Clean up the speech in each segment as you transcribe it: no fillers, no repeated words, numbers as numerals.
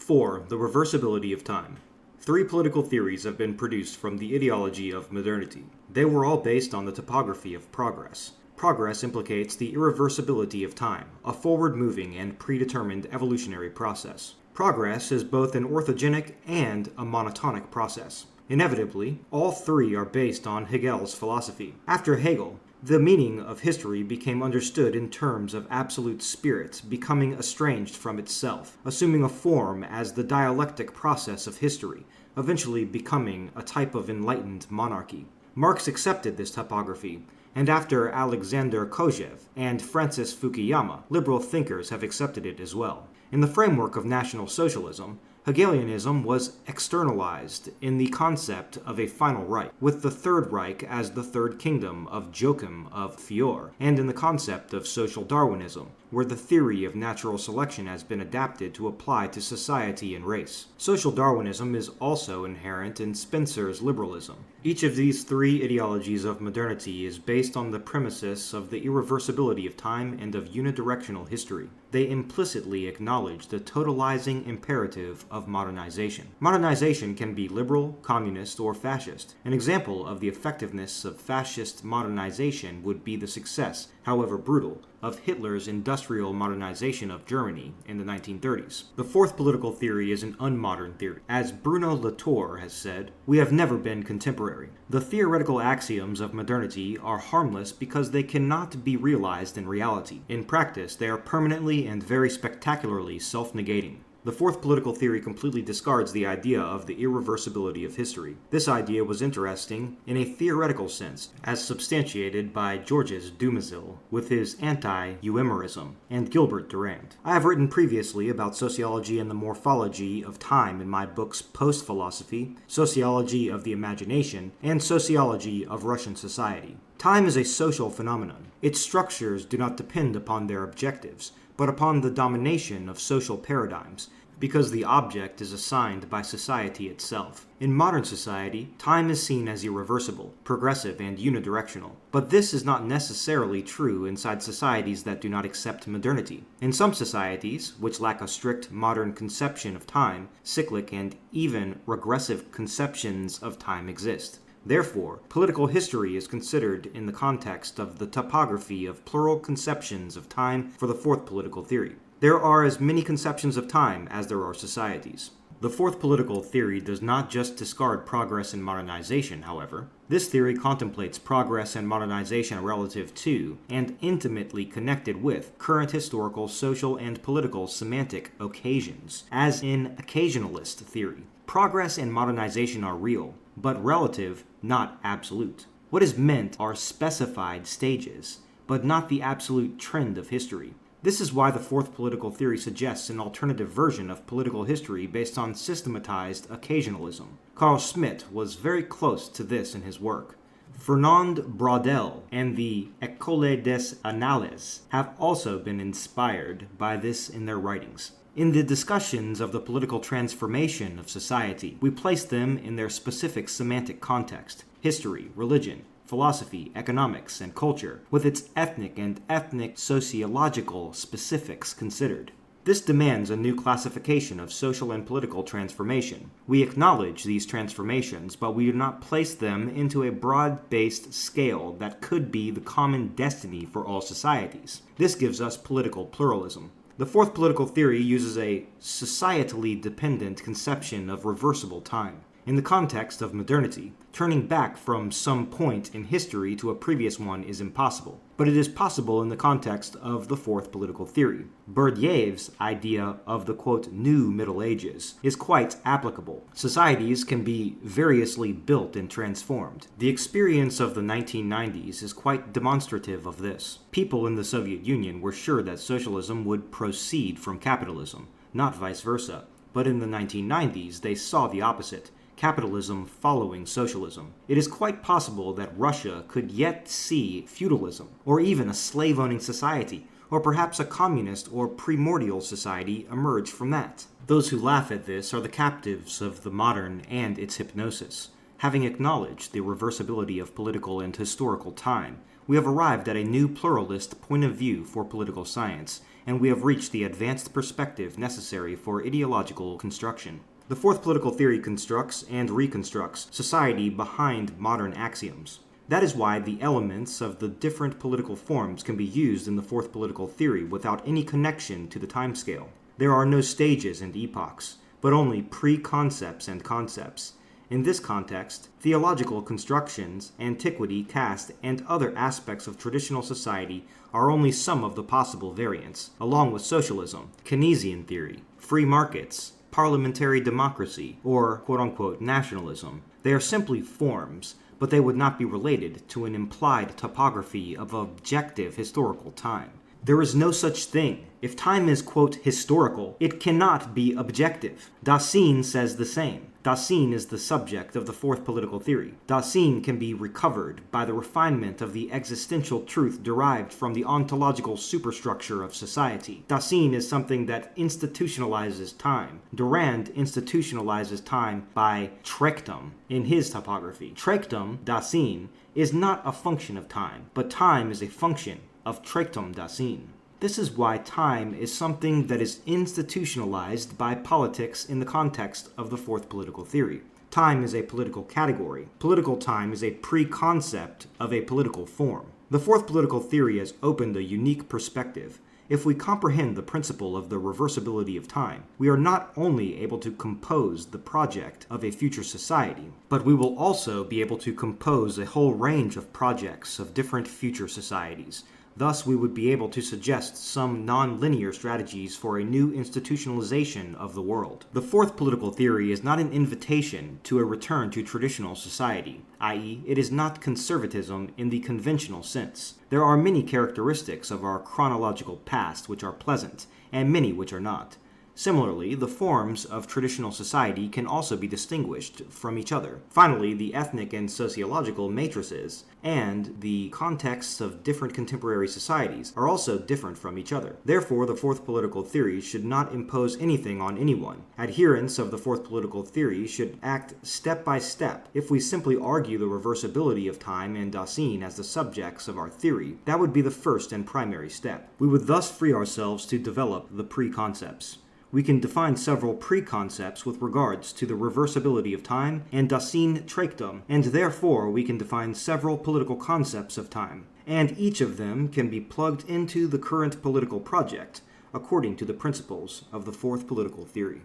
4. The reversibility of time. 3 political theories have been produced from the ideology of modernity. They were all based on the topography of progress. Progress implicates the irreversibility of time, a forward-moving and predetermined evolutionary process. Progress is both an orthogenic and a monotonic process. Inevitably, all 3 are based on Hegel's philosophy. After Hegel, the meaning of history became understood in terms of absolute spirit becoming estranged from itself, assuming a form as the dialectic process of history, eventually becoming a type of enlightened monarchy. Marx accepted this topography, and after Alexander Kojève and Francis Fukuyama, liberal thinkers have accepted it as well. In the framework of National Socialism, Hegelianism was externalized in the concept of a final Reich, with the Third Reich as the third kingdom of Joachim of Fiore, and in the concept of social Darwinism, where the theory of natural selection has been adapted to apply to society and race. Social Darwinism is also inherent in Spencer's liberalism. Each of these 3 ideologies of modernity is based on the premises of the irreversibility of time and of unidirectional history. They implicitly acknowledge the totalizing imperative of modernization. Modernization can be liberal, communist, or fascist. An example of the effectiveness of fascist modernization would be the success, however brutal, of Hitler's industrial modernization of Germany in the 1930s. The 4th political theory is an unmodern theory. As Bruno Latour has said, "We have never been contemporary." The theoretical axioms of modernity are harmless because they cannot be realized in reality. In practice, they are permanently and very spectacularly self-negating. The 4th political theory completely discards the idea of the irreversibility of history. This idea was interesting in a theoretical sense, as substantiated by Georges Dumézil with his anti-Euhemerism and Gilbert Durand. I have written previously about sociology and the morphology of time in my books Post-Philosophy, Sociology of the Imagination, and Sociology of Russian Society. Time is a social phenomenon. Its structures do not depend upon their objectives, but upon the domination of social paradigms, because the object is assigned by society itself. In modern society, time is seen as irreversible, progressive, and unidirectional. But this is not necessarily true inside societies that do not accept modernity. In some societies, which lack a strict modern conception of time, cyclic and even regressive conceptions of time exist. Therefore, political history is considered in the context of the topography of plural conceptions of time for the 4th political theory. There are as many conceptions of time as there are societies. The 4th political theory does not just discard progress and modernization, however. This theory contemplates progress and modernization relative to, and intimately connected with, current historical, social, and political semantic occasions, as in occasionalist theory. Progress and modernization are real, but relative, not absolute. What is meant are specified stages, but not the absolute trend of history. This is why the 4th political theory suggests an alternative version of political history based on systematized occasionalism. Carl Schmitt was very close to this in his work. Fernand Braudel and the École des Annales have also been inspired by this in their writings. In the discussions of the political transformation of society, we place them in their specific semantic context: history, religion, philosophy, economics, and culture, with its ethnic and ethnic sociological specifics considered. This demands a new classification of social and political transformation. We acknowledge these transformations, but we do not place them into a broad-based scale that could be the common destiny for all societies. This gives us political pluralism. The 4th political theory uses a societally dependent conception of reversible time. In the context of modernity, turning back from some point in history to a previous one is impossible, but it is possible in the context of the 4th political theory. Bourdieu's idea of the, quote, new Middle Ages is quite applicable. Societies can be variously built and transformed. The experience of the 1990s is quite demonstrative of this. People in the Soviet Union were sure that socialism would proceed from capitalism, not vice versa, but in the 1990s they saw the opposite: capitalism following socialism. It is quite possible that Russia could yet see feudalism, or even a slave-owning society, or perhaps a communist or primordial society emerge from that. Those who laugh at this are the captives of the modern and its hypnosis. Having acknowledged the reversibility of political and historical time, we have arrived at a new pluralist point of view for political science, and we have reached the advanced perspective necessary for ideological construction. The fourth political theory constructs and reconstructs society behind modern axioms. That is why the elements of the different political forms can be used in the fourth political theory without any connection to the timescale. There are no stages and epochs, but only pre-concepts and concepts. In this context, theological constructions, antiquity, caste, and other aspects of traditional society are only some of the possible variants, along with socialism, Keynesian theory, free markets, parliamentary democracy, or quote-unquote nationalism. They are simply forms, but they would not be related to an implied topography of objective historical time. There is no such thing. If time is, quote, historical, it cannot be objective. Dasein says the same. Dasein is the subject of the fourth political theory. Dasein can be recovered by the refinement of the existential truth derived from the ontological superstructure of society. Dasein is something that institutionalizes time. Durand institutionalizes time by trektum in his topography. Trektum, Dasein, is not a function of time, but time is a function of trektum Dasein. This is why time is something that is institutionalized by politics in the context of the fourth political theory. Time is a political category. Political time is a pre-concept of a political form. The fourth political theory has opened a unique perspective. If we comprehend the principle of the reversibility of time, we are not only able to compose the project of a future society, but we will also be able to compose a whole range of projects of different future societies. Thus, we would be able to suggest some non-linear strategies for a new institutionalization of the world. The fourth political theory is not an invitation to a return to traditional society, i.e., it is not conservatism in the conventional sense. There are many characteristics of our chronological past which are pleasant, and many which are not. Similarly, the forms of traditional society can also be distinguished from each other. Finally, the ethnic and sociological matrices and the contexts of different contemporary societies are also different from each other. Therefore, the fourth political theory should not impose anything on anyone. Adherents of the fourth political theory should act step by step. If we simply argue the reversibility of time and Dasein as the subjects of our theory, that would be the first and primary step. We would thus free ourselves to develop the preconcepts. We can define several preconcepts with regards to the reversibility of time and Dasein trektum, and therefore we can define several political concepts of time, and each of them can be plugged into the current political project, according to the principles of the fourth political theory.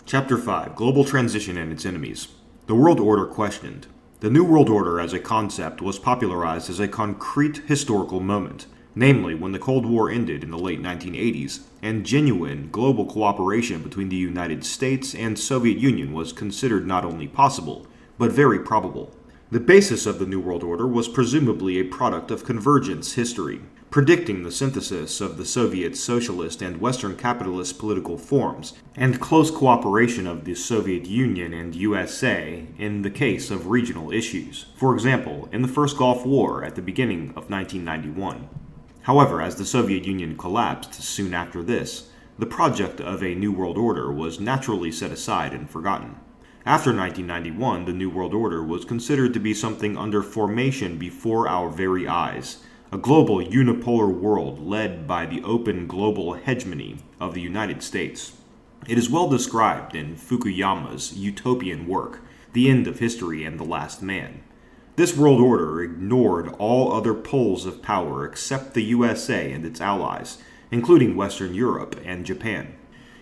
Chapter 5. Global Transition and Its Enemies. The World Order Questioned. The New World Order as a concept was popularized as a concrete historical moment, namely when the Cold War ended in the late 1980s, and genuine global cooperation between the United States and Soviet Union was considered not only possible, but very probable. The basis of the New World Order was presumably a product of convergence history, predicting the synthesis of the Soviet socialist and Western capitalist political forms, and close cooperation of the Soviet Union and USA in the case of regional issues, for example, in the First Gulf War at the beginning of 1991. However, as the Soviet Union collapsed soon after this, the project of a New World Order was naturally set aside and forgotten. After 1991, the New World Order was considered to be something under formation before our very eyes, a global unipolar world led by the open global hegemony of the United States. It is well described in Fukuyama's utopian work, The End of History and the Last Man. This world order ignored all other poles of power except the USA and its allies, including Western Europe and Japan.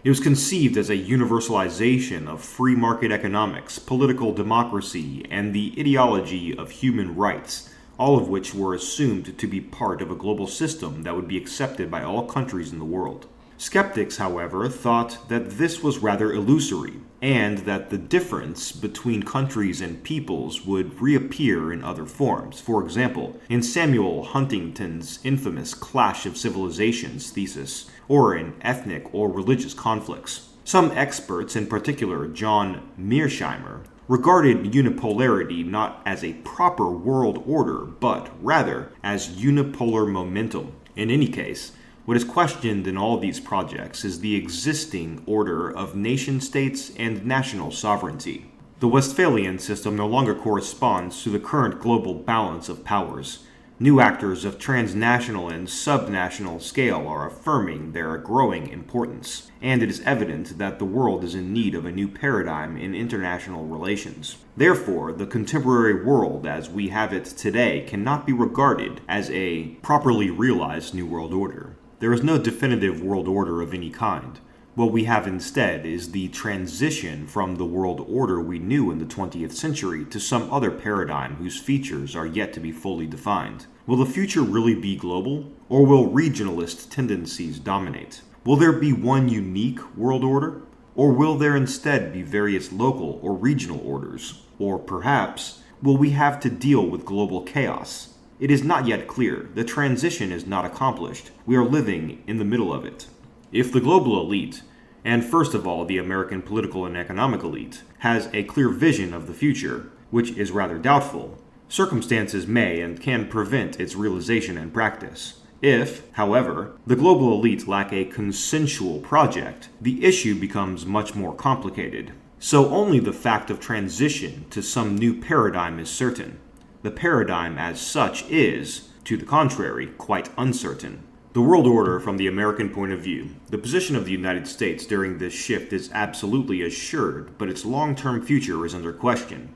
It was conceived as a universalization of free market economics, political democracy, and the ideology of human rights, all of which were assumed to be part of a global system that would be accepted by all countries in the world. Skeptics, however, thought that this was rather illusory, and that the difference between countries and peoples would reappear in other forms. For example, in Samuel Huntington's infamous Clash of Civilizations thesis, or in ethnic or religious conflicts. Some experts, in particular John Mearsheimer, regarded unipolarity not as a proper world order, but rather as unipolar momentum. In any case, what is questioned in all these projects is the existing order of nation-states and national sovereignty. The Westphalian system no longer corresponds to the current global balance of powers. New actors of transnational and subnational scale are affirming their growing importance, and it is evident that the world is in need of a new paradigm in international relations. Therefore, the contemporary world as we have it today cannot be regarded as a properly realized New World Order. There is no definitive world order of any kind. What we have instead is the transition from the world order we knew in the 20th century to some other paradigm whose features are yet to be fully defined. Will the future really be global, or will regionalist tendencies dominate? Will there be one unique world order, or will there instead be various local or regional orders? Or perhaps, will we have to deal with global chaos? It is not yet clear. The transition is not accomplished. We are living in the middle of it. If the global elite, and first of all the American political and economic elite, has a clear vision of the future, which is rather doubtful, circumstances may and can prevent its realization and practice. If, however, the global elite lack a consensual project, the issue becomes much more complicated. So only the fact of transition to some new paradigm is certain. The paradigm as such is, to the contrary, quite uncertain. The world order from the American point of view. The position of the United States during this shift is absolutely assured, but its long-term future is under question.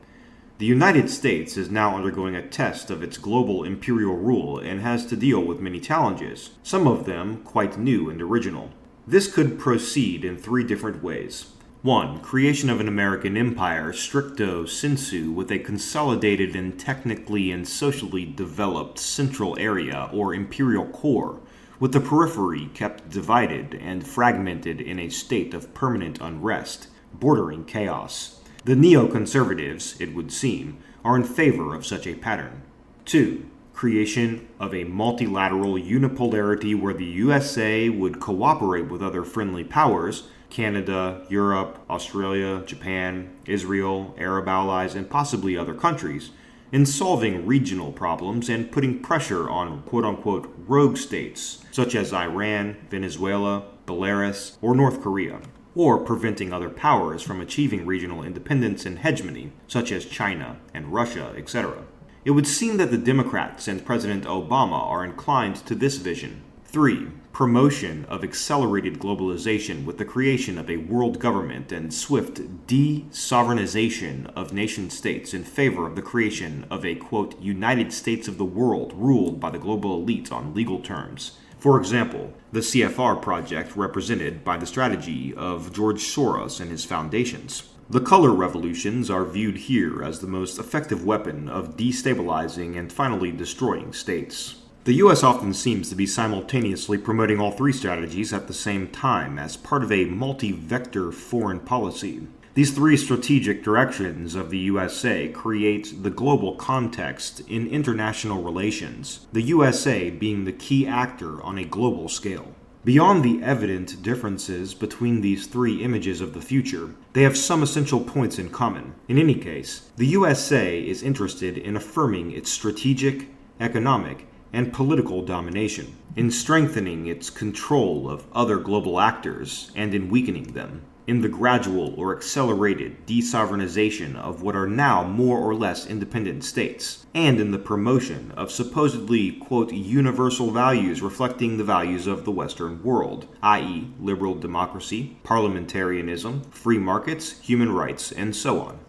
The United States is now undergoing a test of its global imperial rule and has to deal with many challenges, some of them quite new and original. This could proceed in three different ways. 1. Creation of an American empire stricto sensu with a consolidated and technically and socially developed central area or imperial core, with the periphery kept divided and fragmented in a state of permanent unrest, bordering chaos. The neoconservatives, it would seem, are in favor of such a pattern. 2. Creation of a multilateral unipolarity where the USA would cooperate with other friendly powers, Canada, Europe, Australia, Japan, Israel, Arab allies, and possibly other countries, in solving regional problems and putting pressure on quote-unquote rogue states, such as Iran, Venezuela, Belarus, or North Korea, or preventing other powers from achieving regional independence and hegemony, such as China and Russia, etc. It would seem that the Democrats and President Obama are inclined to this vision. 3. Promotion of accelerated globalization with the creation of a world government and swift de-sovereignization of nation-states in favor of the creation of a, quote, United States of the world ruled by the global elite on legal terms. For example, the CFR project represented by the strategy of George Soros and his foundations. The color revolutions are viewed here as the most effective weapon of destabilizing and finally destroying states. The U.S. often seems to be simultaneously promoting all three strategies at the same time as part of a multi-vector foreign policy. These three strategic directions of the USA create the global context in international relations, the USA being the key actor on a global scale. Beyond the evident differences between these three images of the future, they have some essential points in common. In any case, the USA is interested in affirming its strategic, economic, and political domination, in strengthening its control of other global actors and in weakening them, in the gradual or accelerated desovereignization of what are now more or less independent states, and in the promotion of supposedly, quote, universal values reflecting the values of the Western world, i.e., liberal democracy, parliamentarianism, free markets, human rights, and so on.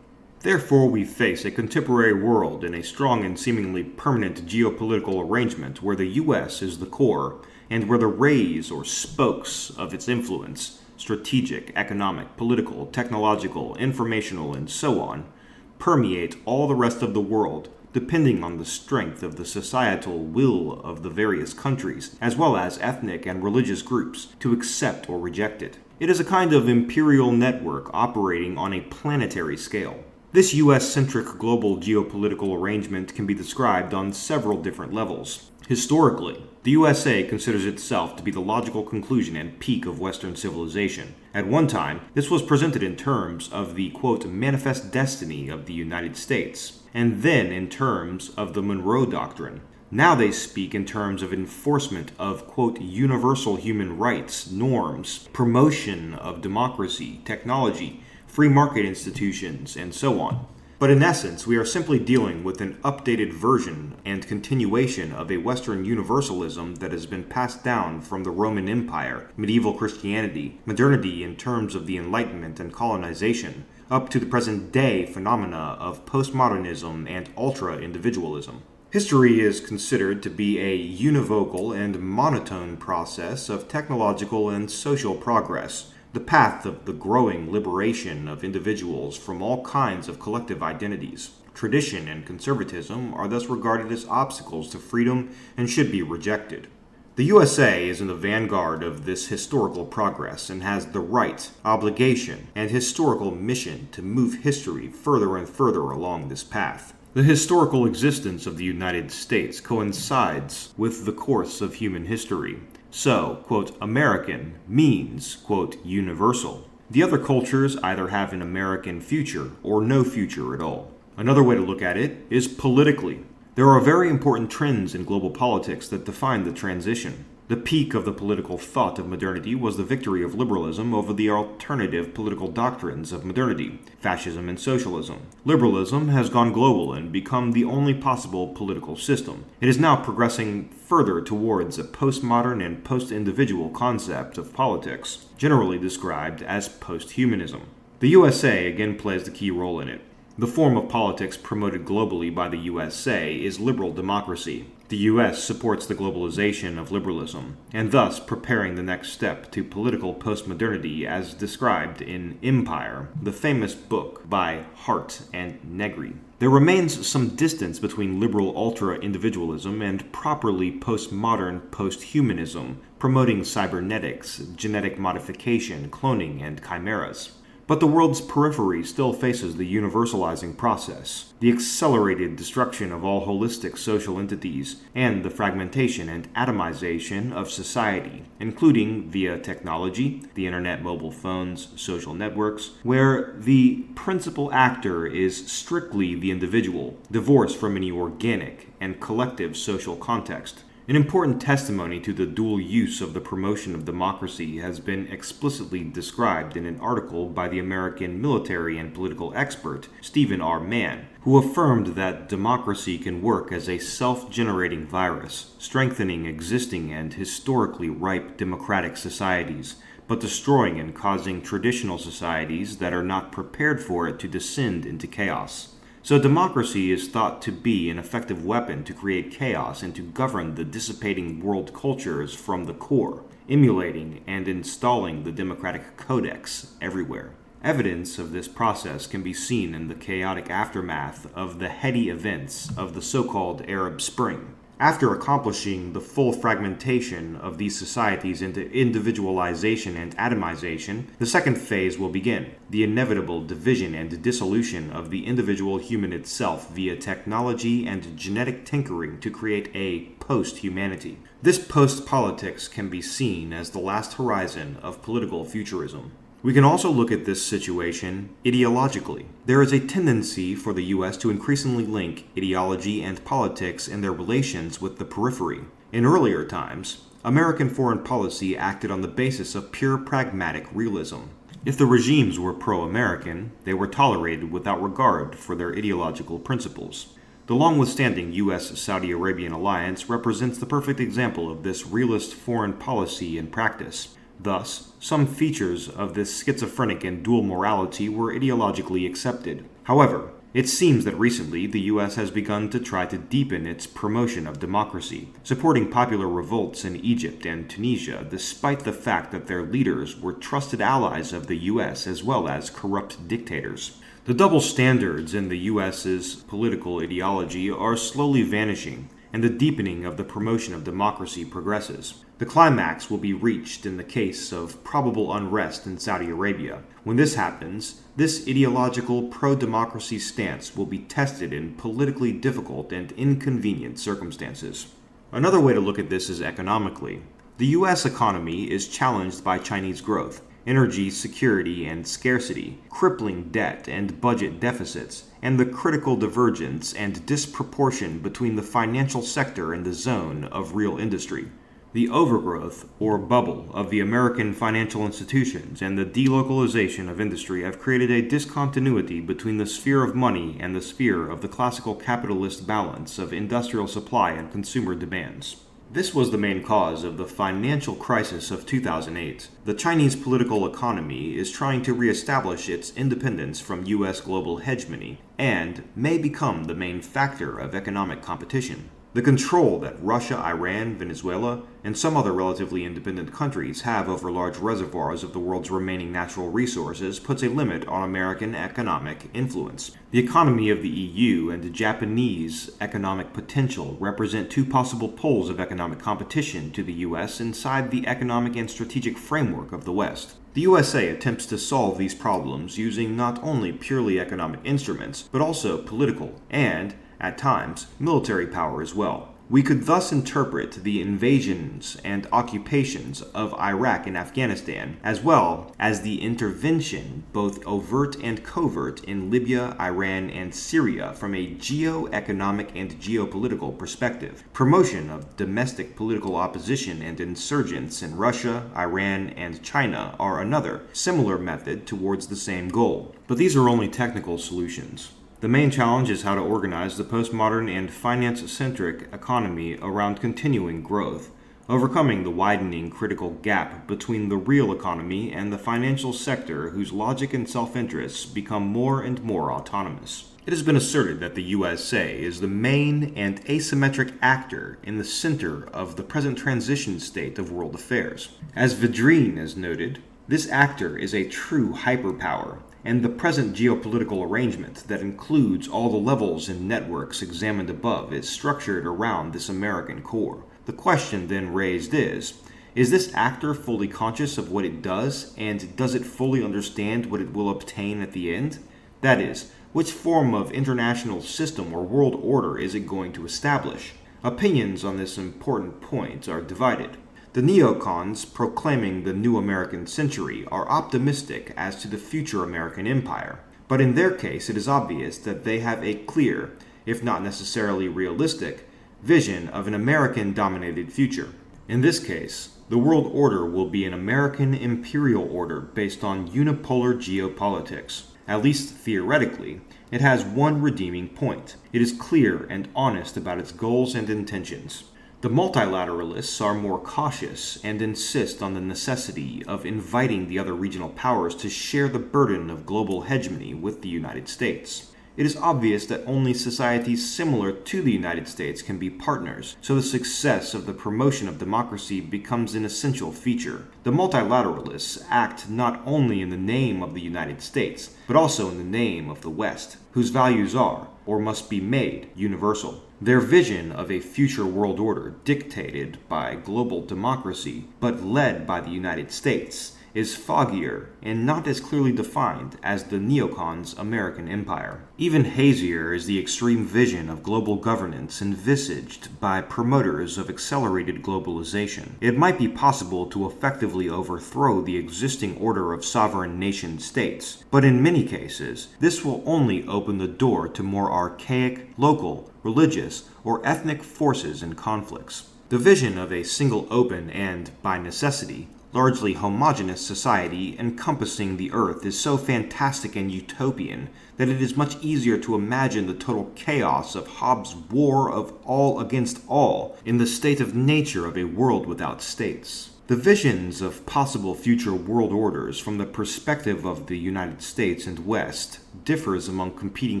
Therefore, we face a contemporary world in a strong and seemingly permanent geopolitical arrangement where the U.S. is the core, and where the rays or spokes of its influence, strategic, economic, political, technological, informational, and so on, permeate all the rest of the world, depending on the strength of the societal will of the various countries, as well as ethnic and religious groups, to accept or reject it. It is a kind of imperial network operating on a planetary scale. This US-centric global geopolitical arrangement can be described on several different levels. Historically, the USA considers itself to be the logical conclusion and peak of Western civilization. At one time, this was presented in terms of the, quote, manifest destiny of the United States, and then in terms of the Monroe Doctrine. Now they speak in terms of enforcement of, quote, universal human rights, norms, promotion of democracy, technology, free market institutions, and so on. But in essence, we are simply dealing with an updated version and continuation of a Western universalism that has been passed down from the Roman Empire, medieval Christianity, modernity in terms of the Enlightenment and colonization, up to the present-day phenomena of postmodernism and ultra-individualism. History is considered to be a univocal and monotone process of technological and social progress, the path of the growing liberation of individuals from all kinds of collective identities. Tradition and conservatism are thus regarded as obstacles to freedom and should be rejected. The USA is in the vanguard of this historical progress and has the right, obligation, and historical mission to move history further and further along this path. The historical existence of the United States coincides with the course of human history. So, quote, American means, quote, universal. The other cultures either have an American future or no future at all. Another way to look at it is politically. There are very important trends in global politics that define the transition. The peak of the political thought of modernity was the victory of liberalism over the alternative political doctrines of modernity, fascism and socialism. Liberalism has gone global and become the only possible political system. It is now progressing further towards a postmodern and post-individual concept of politics, generally described as posthumanism. The USA again plays the key role in it. The form of politics promoted globally by the USA is liberal democracy. The US supports the globalization of liberalism, and thus preparing the next step to political postmodernity as described in Empire, the famous book by Hart and Negri. There remains some distance between liberal ultra-individualism and properly postmodern posthumanism, promoting cybernetics, genetic modification, cloning, and chimeras. But the world's periphery still faces the universalizing process, the accelerated destruction of all holistic social entities, and the fragmentation and atomization of society, including via technology, the internet, mobile phones, social networks, where the principal actor is strictly the individual, divorced from any organic and collective social context. An important testimony to the dual use of the promotion of democracy has been explicitly described in an article by the American military and political expert Stephen R. Mann, who affirmed that democracy can work as a self-generating virus, strengthening existing and historically ripe democratic societies, but destroying and causing traditional societies that are not prepared for it to descend into chaos. So democracy is thought to be an effective weapon to create chaos and to govern the dissipating world cultures from the core, emulating and installing the democratic codex everywhere. Evidence of this process can be seen in the chaotic aftermath of the heady events of the so-called Arab Spring. After accomplishing the full fragmentation of these societies into individualization and atomization, the second phase will begin, the inevitable division and dissolution of the individual human itself via technology and genetic tinkering to create a post-humanity. This post-politics can be seen as the last horizon of political futurism. We can also look at this situation ideologically. There is a tendency for the US to increasingly link ideology and politics in their relations with the periphery. In earlier times, American foreign policy acted on the basis of pure pragmatic realism. If the regimes were pro-American, they were tolerated without regard for their ideological principles. The long-withstanding US-Saudi Arabian alliance represents the perfect example of this realist foreign policy in practice. Thus, some features of this schizophrenic and dual morality were ideologically accepted. However, it seems that recently the US has begun to try to deepen its promotion of democracy, supporting popular revolts in Egypt and Tunisia despite the fact that their leaders were trusted allies of the US as well as corrupt dictators. The double standards in the US's political ideology are slowly vanishing, and the deepening of the promotion of democracy progresses. The climax will be reached in the case of probable unrest in Saudi Arabia. When this happens, this ideological pro-democracy stance will be tested in politically difficult and inconvenient circumstances. Another way to look at this is economically. The US economy is challenged by Chinese growth, energy security and scarcity, crippling debt and budget deficits, and the critical divergence and disproportion between the financial sector and the zone of real industry. The overgrowth, or bubble, of the American financial institutions and the delocalization of industry have created a discontinuity between the sphere of money and the sphere of the classical capitalist balance of industrial supply and consumer demands. This was the main cause of the financial crisis of 2008. The Chinese political economy is trying to reestablish its independence from U.S. global hegemony and may become the main factor of economic competition. The control that Russia, Iran, Venezuela, and some other relatively independent countries have over large reservoirs of the world's remaining natural resources puts a limit on American economic influence. The economy of the EU and the Japanese economic potential represent two possible poles of economic competition to the US inside the economic and strategic framework of the West. The USA attempts to solve these problems using not only purely economic instruments, but also political and, at times, military power as well. We could thus interpret the invasions and occupations of Iraq and Afghanistan, as well as the intervention, both overt and covert, in Libya, Iran, and Syria from a geo-economic and geopolitical perspective. Promotion of domestic political opposition and insurgents in Russia, Iran, and China are another, similar method towards the same goal. But these are only technical solutions. The main challenge is how to organize the postmodern and finance-centric economy around continuing growth, overcoming the widening critical gap between the real economy and the financial sector whose logic and self-interests become more and more autonomous. It has been asserted that the USA is the main and asymmetric actor in the center of the present transition state of world affairs. As Vedrine has noted, this actor is a true hyperpower, and the present geopolitical arrangement that includes all the levels and networks examined above is structured around this American core. The question then raised is this actor fully conscious of what it does, and does it fully understand what it will obtain at the end? That is, which form of international system or world order is it going to establish? Opinions on this important point are divided. The neocons proclaiming the new American century are optimistic as to the future American empire, but in their case it is obvious that they have a clear, if not necessarily realistic, vision of an American-dominated future. In this case, the world order will be an American imperial order based on unipolar geopolitics. At least theoretically, it has one redeeming point. It is clear and honest about its goals and intentions. The multilateralists are more cautious and insist on the necessity of inviting the other regional powers to share the burden of global hegemony with the United States. It is obvious that only societies similar to the United States can be partners, so the success of the promotion of democracy becomes an essential feature. The multilateralists act not only in the name of the United States, but also in the name of the West, whose values are, or must be made, universal. Their vision of a future world order dictated by global democracy, but led by the United States, is foggier and not as clearly defined as the neocons' American empire. Even hazier is the extreme vision of global governance envisaged by promoters of accelerated globalization. It might be possible to effectively overthrow the existing order of sovereign nation-states, but in many cases, this will only open the door to more archaic, local, religious, or ethnic forces and conflicts. The vision of a single open and, by necessity, largely homogeneous society encompassing the earth is so fantastic and utopian that it is much easier to imagine the total chaos of Hobbes' war of all against all in the state of nature of a world without states. The visions of possible future world orders from the perspective of the United States and West differs among competing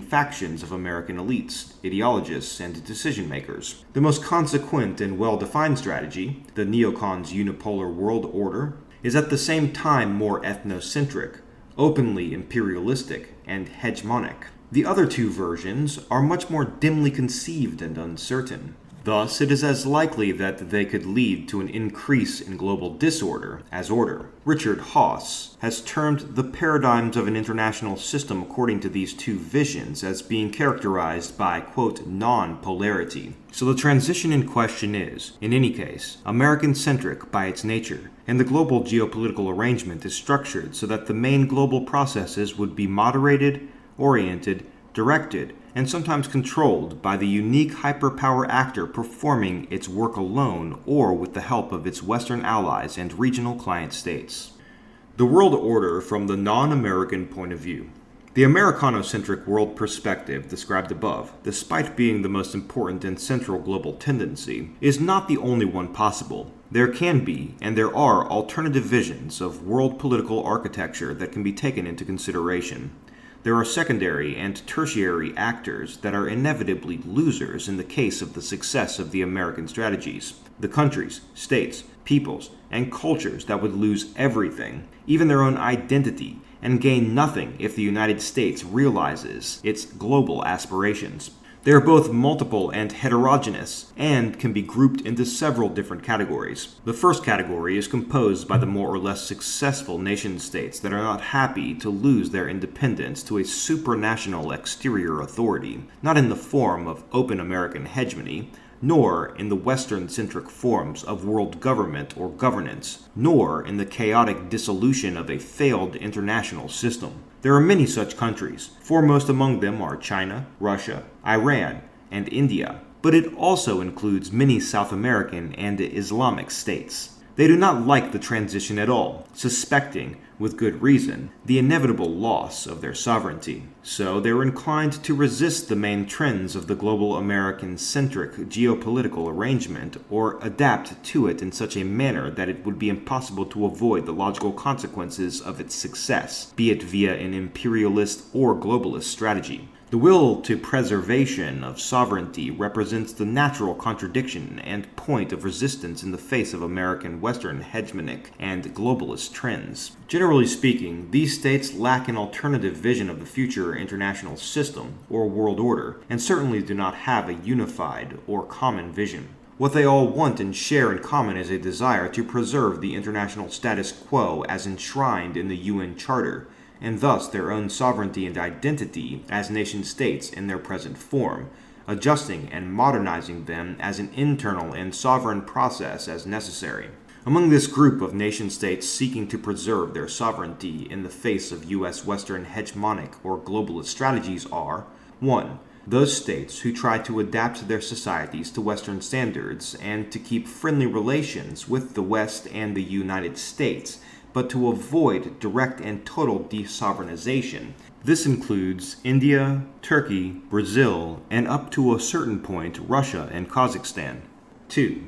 factions of American elites, ideologists, and decision-makers. The most consequent and well-defined strategy, the neocons' unipolar world order, is at the same time more ethnocentric, openly imperialistic, and hegemonic. The other two versions are much more dimly conceived and uncertain. Thus, it is as likely that they could lead to an increase in global disorder as order. Richard Hauss has termed the paradigms of an international system according to these two visions as being characterized by, quote, non-polarity. So the transition in question is, in any case, American-centric by its nature, and the global geopolitical arrangement is structured so that the main global processes would be moderated, oriented, directed, and sometimes controlled by the unique hyperpower actor performing its work alone or with the help of its Western allies and regional client states. The world order from the non-American point of view. The Americano-centric world perspective described above, despite being the most important and central global tendency, is not the only one possible. There can be, and there are, alternative visions of world political architecture that can be taken into consideration. There are secondary and tertiary actors that are inevitably losers in the case of the success of the American strategies. The countries, states, peoples, and cultures that would lose everything, even their own identity, and gain nothing if the United States realizes its global aspirations. They are both multiple and heterogeneous, and can be grouped into several different categories. The first category is composed by the more or less successful nation-states that are not happy to lose their independence to a supranational exterior authority, not in the form of open American hegemony, nor in the Western-centric forms of world government or governance, nor in the chaotic dissolution of a failed international system. There are many such countries. Foremost among them are China, Russia, Iran, and India, but it also includes many South American and Islamic states. They do not like the transition at all, suspecting, with good reason, the inevitable loss of their sovereignty. So they are inclined to resist the main trends of the global American-centric geopolitical arrangement or adapt to it in such a manner that it would be impossible to avoid the logical consequences of its success, be it via an imperialist or globalist strategy. The will to preservation of sovereignty represents the natural contradiction and point of resistance in the face of American Western hegemonic and globalist trends. Generally speaking, these states lack an alternative vision of the future international system or world order, and certainly do not have a unified or common vision. What they all want and share in common is a desire to preserve the international status quo as enshrined in the UN Charter, and thus their own sovereignty and identity as nation-states in their present form, adjusting and modernizing them as an internal and sovereign process as necessary. Among this group of nation-states seeking to preserve their sovereignty in the face of U.S. Western hegemonic or globalist strategies are 1. Those states who try to adapt their societies to Western standards and to keep friendly relations with the West and the United States, but to avoid direct and total desovereignization. This includes India, Turkey, Brazil, and up to a certain point, Russia and Kazakhstan. 2.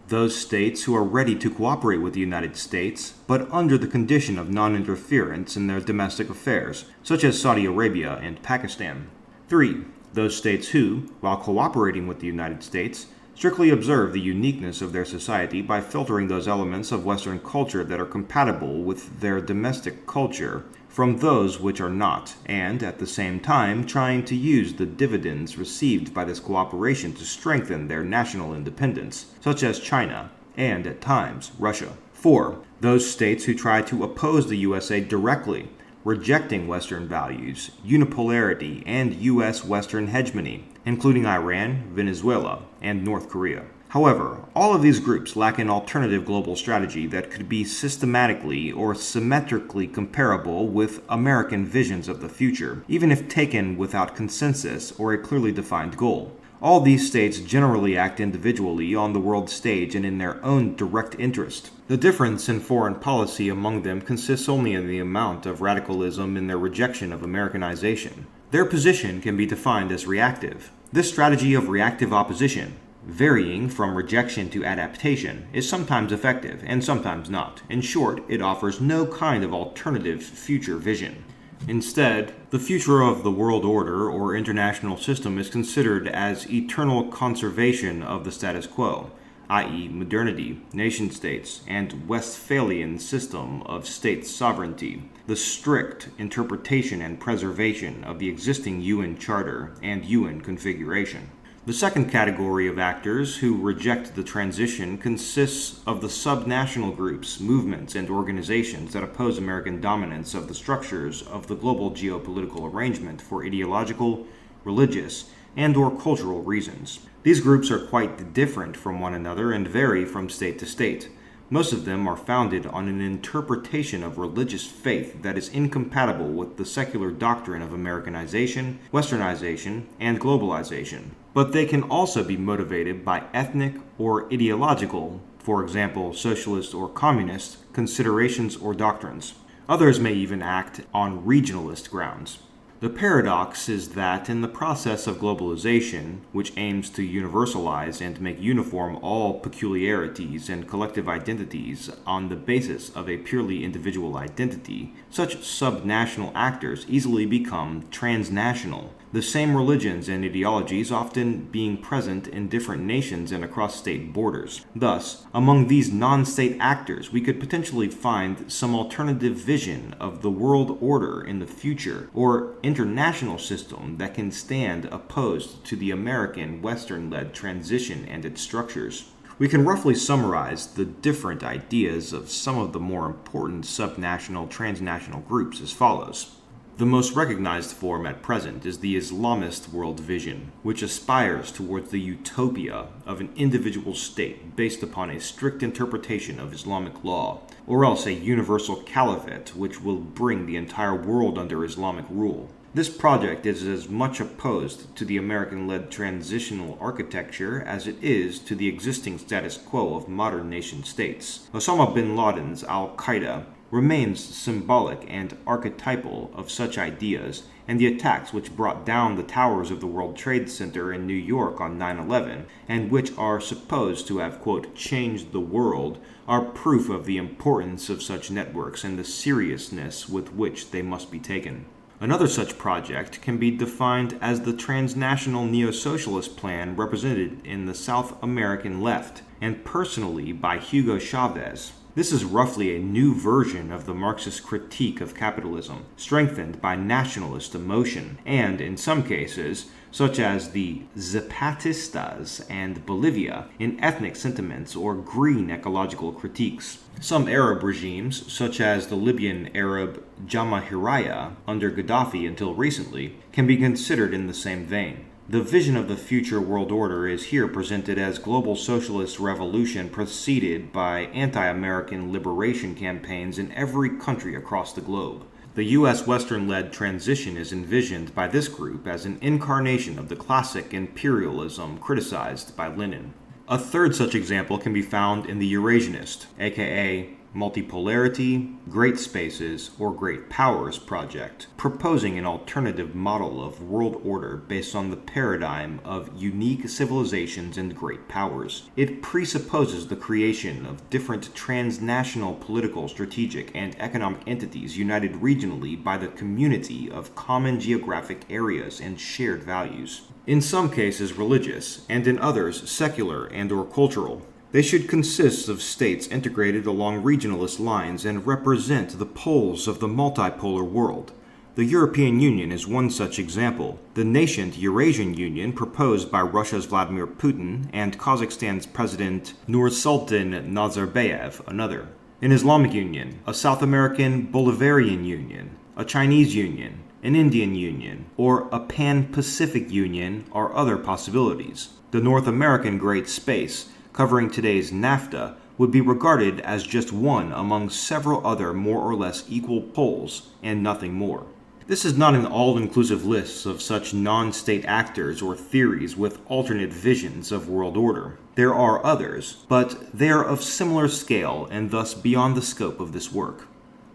Those states who are ready to cooperate with the United States, but under the condition of non-interference in their domestic affairs, such as Saudi Arabia and Pakistan. 3. Those states who, while cooperating with the United States, strictly observe the uniqueness of their society by filtering those elements of Western culture that are compatible with their domestic culture from those which are not, and at the same time trying to use the dividends received by this cooperation to strengthen their national independence, such as China, and at times Russia. 4. Those states who try to oppose the USA directly, rejecting Western values, unipolarity, and U.S. Western hegemony, including Iran, Venezuela, and North Korea. However, all of these groups lack an alternative global strategy that could be systematically or symmetrically comparable with American visions of the future, even if taken without consensus or a clearly defined goal. All these states generally act individually on the world stage and in their own direct interest. The difference in foreign policy among them consists only in the amount of radicalism in their rejection of Americanization. Their position can be defined as reactive. This strategy of reactive opposition, varying from rejection to adaptation, is sometimes effective and sometimes not. In short, it offers no kind of alternative future vision. Instead, the future of the world order or international system is considered as eternal conservation of the status quo, i.e. modernity, nation-states, and Westphalian system of state sovereignty, the strict interpretation and preservation of the existing UN Charter and UN configuration. The second category of actors who reject the transition consists of the subnational groups, movements, and organizations that oppose American dominance of the structures of the global geopolitical arrangement for ideological, religious, and/or cultural reasons. These groups are quite different from one another and vary from state to state. Most of them are founded on an interpretation of religious faith that is incompatible with the secular doctrine of Americanization, Westernization, and globalization. But they can also be motivated by ethnic or ideological, for example, socialist or communist, considerations or doctrines. Others may even act on regionalist grounds. The paradox is that in the process of globalization, which aims to universalize and make uniform all peculiarities and collective identities on the basis of a purely individual identity, such subnational actors easily become transnational, the same religions and ideologies often being present in different nations and across state borders. Thus, among these non-state actors, we could potentially find some alternative vision of the world order in the future, or international system that can stand opposed to the American Western-led transition and its structures. We can roughly summarize the different ideas of some of the more important subnational, transnational groups as follows. The most recognized form at present is the Islamist world vision, which aspires towards the utopia of an individual state based upon a strict interpretation of Islamic law, or else a universal caliphate which will bring the entire world under Islamic rule. This project is as much opposed to the American-led transitional architecture as it is to the existing status quo of modern nation-states. Osama bin Laden's Al-Qaeda remains symbolic and archetypal of such ideas, and the attacks which brought down the towers of the World Trade Center in New York on 9/11, and which are supposed to have, quote, changed the world, are proof of the importance of such networks and the seriousness with which they must be taken. Another such project can be defined as the transnational neo-socialist plan represented in the South American left, and personally by Hugo Chavez. This is roughly a new version of the Marxist critique of capitalism, strengthened by nationalist emotion, and, in some cases, such as the Zapatistas and Bolivia, in ethnic sentiments or green ecological critiques. Some Arab regimes, such as the Libyan Arab Jamahiriya under Gaddafi until recently, can be considered in the same vein. The vision of the future world order is here presented as global socialist revolution preceded by anti-American liberation campaigns in every country across the globe. The U.S. Western-led transition is envisioned by this group as an incarnation of the classic imperialism criticized by Lenin. A third such example can be found in the Eurasianist, aka multipolarity, great spaces, or great powers project, proposing an alternative model of world order based on the paradigm of unique civilizations and great powers. It presupposes the creation of different transnational political, strategic, and economic entities united regionally by the community of common geographic areas and shared values. In some cases religious, and in others secular and/or cultural. They should consist of states integrated along regionalist lines and represent the poles of the multipolar world. The European Union is one such example. The nascent Eurasian Union proposed by Russia's Vladimir Putin and Kazakhstan's President Nursultan Nazarbayev another. An Islamic Union, a South American Bolivarian Union, a Chinese Union, an Indian Union, or a Pan-Pacific Union are other possibilities. The North American Great Space, covering today's NAFTA, would be regarded as just one among several other more or less equal poles, and nothing more. This is not an all-inclusive list of such non-state actors or theories with alternate visions of world order. There are others, but they are of similar scale and thus beyond the scope of this work.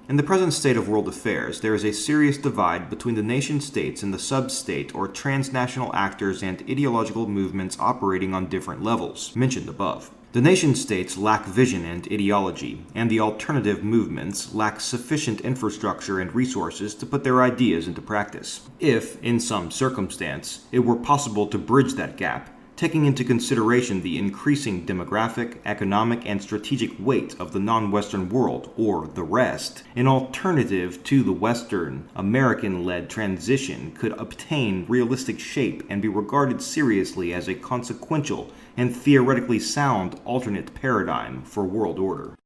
In the present state of world affairs, there is a serious divide between the nation-states and the sub-state or transnational actors and ideological movements operating on different levels, mentioned above. The nation-states lack vision and ideology, and the alternative movements lack sufficient infrastructure and resources to put their ideas into practice. If, in some circumstance, it were possible to bridge that gap, taking into consideration the increasing demographic, economic, and strategic weight of the non-Western world, or the rest, an alternative to the Western, American-led transition could obtain realistic shape and be regarded seriously as a consequential and theoretically sound alternate paradigm for world order.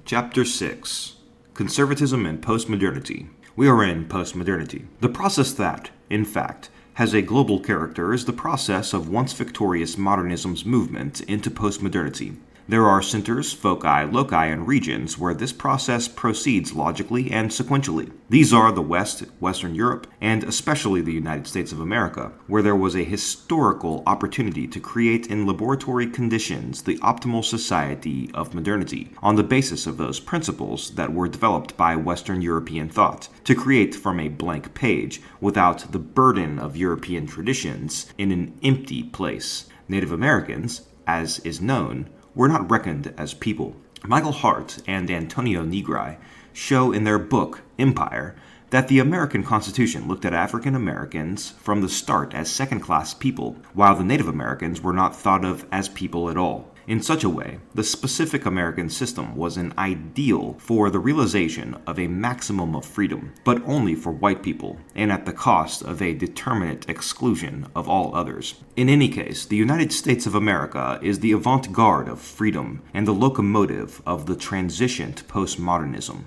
Chapter 6. Conservatism and Postmodernity. We are in postmodernity. The process that, in fact, has a global character is the process of once victorious modernism's movement into postmodernity. There are centers, foci, loci, and regions where this process proceeds logically and sequentially. These are the West, Western Europe, and especially the United States of America, where there was a historical opportunity to create in laboratory conditions the optimal society of modernity, on the basis of those principles that were developed by Western European thought, to create from a blank page, without the burden of European traditions, in an empty place. Native Americans, as is known, were not reckoned as people. Michael Hart and Antonio Negri show in their book, Empire, that the American Constitution looked at African Americans from the start as second-class people, while the Native Americans were not thought of as people at all. In such a way, the specific American system was an ideal for the realization of a maximum of freedom, but only for white people, and at the cost of a determinate exclusion of all others. In any case, the United States of America is the avant-garde of freedom and the locomotive of the transition to postmodernism.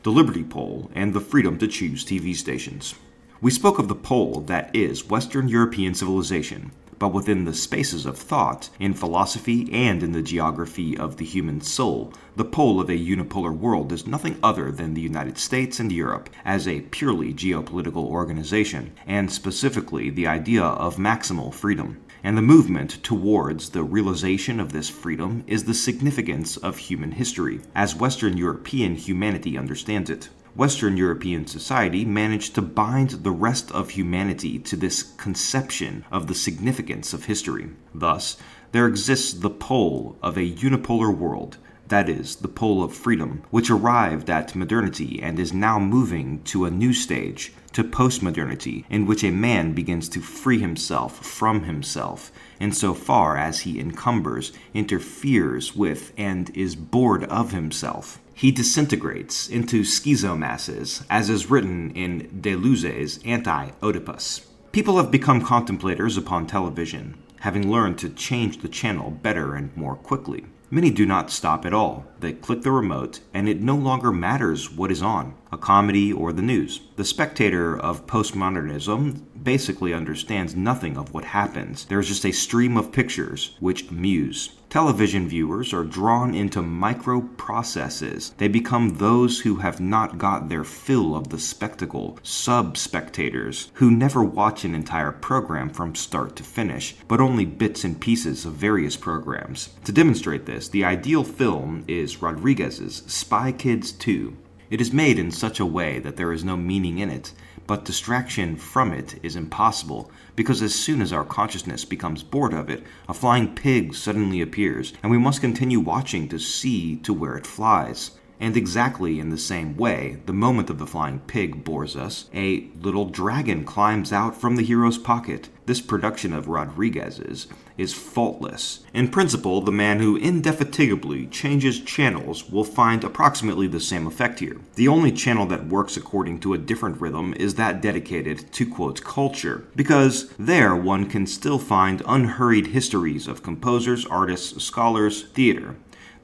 The Liberty Pole and the freedom to choose TV stations. We spoke of the pole that is Western European civilization, but within the spaces of thought, in philosophy and in the geography of the human soul, the pole of a unipolar world is nothing other than the United States and Europe as a purely geopolitical organization, and specifically the idea of maximal freedom. And the movement towards the realization of this freedom is the significance of human history, as Western European humanity understands it. Western European society managed to bind the rest of humanity to this conception of the significance of history. Thus, there exists the pole of a unipolar world, that is, the pole of freedom, which arrived at modernity and is now moving to a new stage, to postmodernity, in which a man begins to free himself from himself, insofar as he encumbers, interferes with, and is bored of himself. He disintegrates into schizomasses, as is written in Deleuze's Anti-Oedipus. People have become contemplators upon television, having learned to change the channel better and more quickly. Many do not stop at all. They click the remote, and it no longer matters what is on, a comedy or the news. The spectator of postmodernism basically understands nothing of what happens. There is just a stream of pictures which amuse. Television viewers are drawn into micro-processes. They become those who have not got their fill of the spectacle, sub-spectators, who never watch an entire program from start to finish, but only bits and pieces of various programs. To demonstrate this, the ideal film is Rodriguez's Spy Kids 2. It is made in such a way that there is no meaning in it, but distraction from it is impossible, because as soon as our consciousness becomes bored of it, a flying pig suddenly appears, and we must continue watching to see to where it flies. And exactly in the same way, the moment of the flying pig bores us, a little dragon climbs out from the hero's pocket. This production of Rodriguez's is faultless. In principle, the man who indefatigably changes channels will find approximately the same effect here. The only channel that works according to a different rhythm is that dedicated to, quote, culture, because there one can still find unhurried histories of composers, artists, scholars, theater.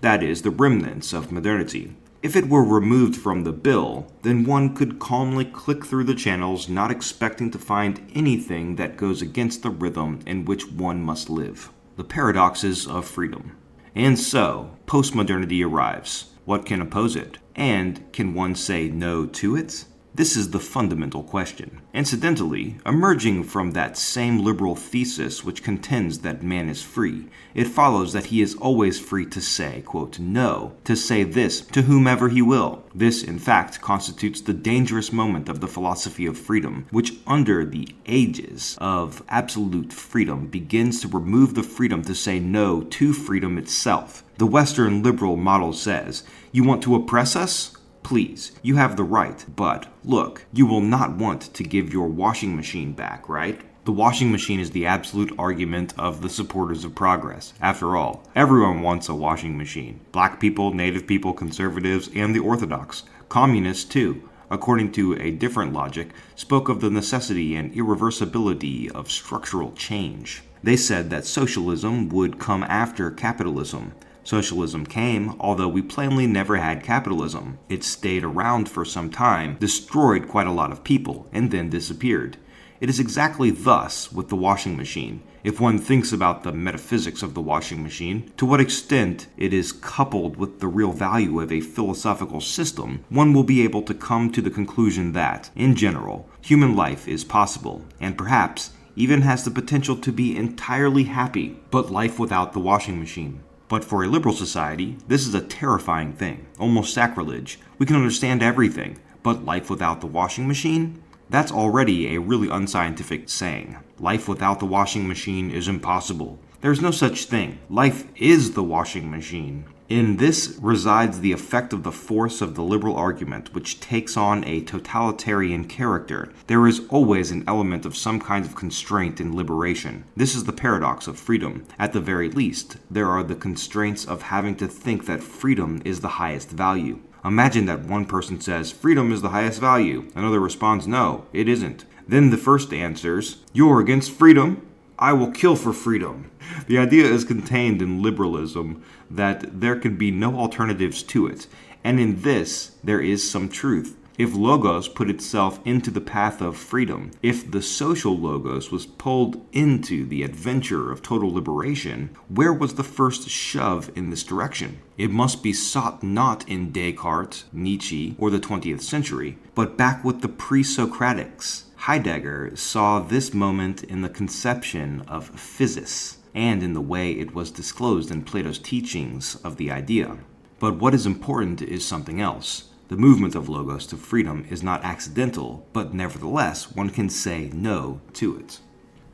That is, the remnants of modernity. If it were removed from the bill, then one could calmly click through the channels, not expecting to find anything that goes against the rhythm in which one must live. The paradoxes of freedom. And so, postmodernity arrives. What can oppose it? And can one say no to it? This is the fundamental question. Incidentally, emerging from that same liberal thesis which contends that man is free, it follows that he is always free to say, quote, no, to say this to whomever he will. This, in fact, constitutes the dangerous moment of the philosophy of freedom, which under the ages of absolute freedom begins to remove the freedom to say no to freedom itself. The Western liberal model says, you want to oppress us? Please, you have the right, but look, you will not want to give your washing machine back, right? The washing machine is the absolute argument of the supporters of progress. After all, everyone wants a washing machine. Black people, native people, conservatives, and the orthodox. Communists, too, according to a different logic, spoke of the necessity and irreversibility of structural change. They said that socialism would come after capitalism. Socialism came, although we plainly never had capitalism. It stayed around for some time, destroyed quite a lot of people, and then disappeared. It is exactly thus with the washing machine. If one thinks about the metaphysics of the washing machine, to what extent it is coupled with the real value of a philosophical system, one will be able to come to the conclusion that, in general, human life is possible, and perhaps even has the potential to be entirely happy, but life without the washing machine. But for a liberal society, this is a terrifying thing, almost sacrilege. We can understand everything, but life without the washing machine? That's already a really unscientific saying. Life without the washing machine is impossible. There's no such thing. Life is the washing machine. In this resides the effect of the force of the liberal argument, which takes on a totalitarian character. There is always an element of some kind of constraint in liberation. This is the paradox of freedom. At the very least, there are the constraints of having to think that freedom is the highest value. Imagine that one person says, freedom is the highest value. Another responds, no, it isn't. Then the first answers, you're against freedom? I will kill for freedom. The idea is contained in liberalism that there can be no alternatives to it, and in this there is some truth. If logos put itself into the path of freedom, if the social logos was pulled into the adventure of total liberation, where was the first shove in this direction? It must be sought not in Descartes, Nietzsche, or the 20th century, but back with the pre-Socratics. Heidegger saw this moment in the conception of physis, and in the way it was disclosed in Plato's teachings of the idea. But what is important is something else. The movement of logos to freedom is not accidental, but nevertheless one can say no to it.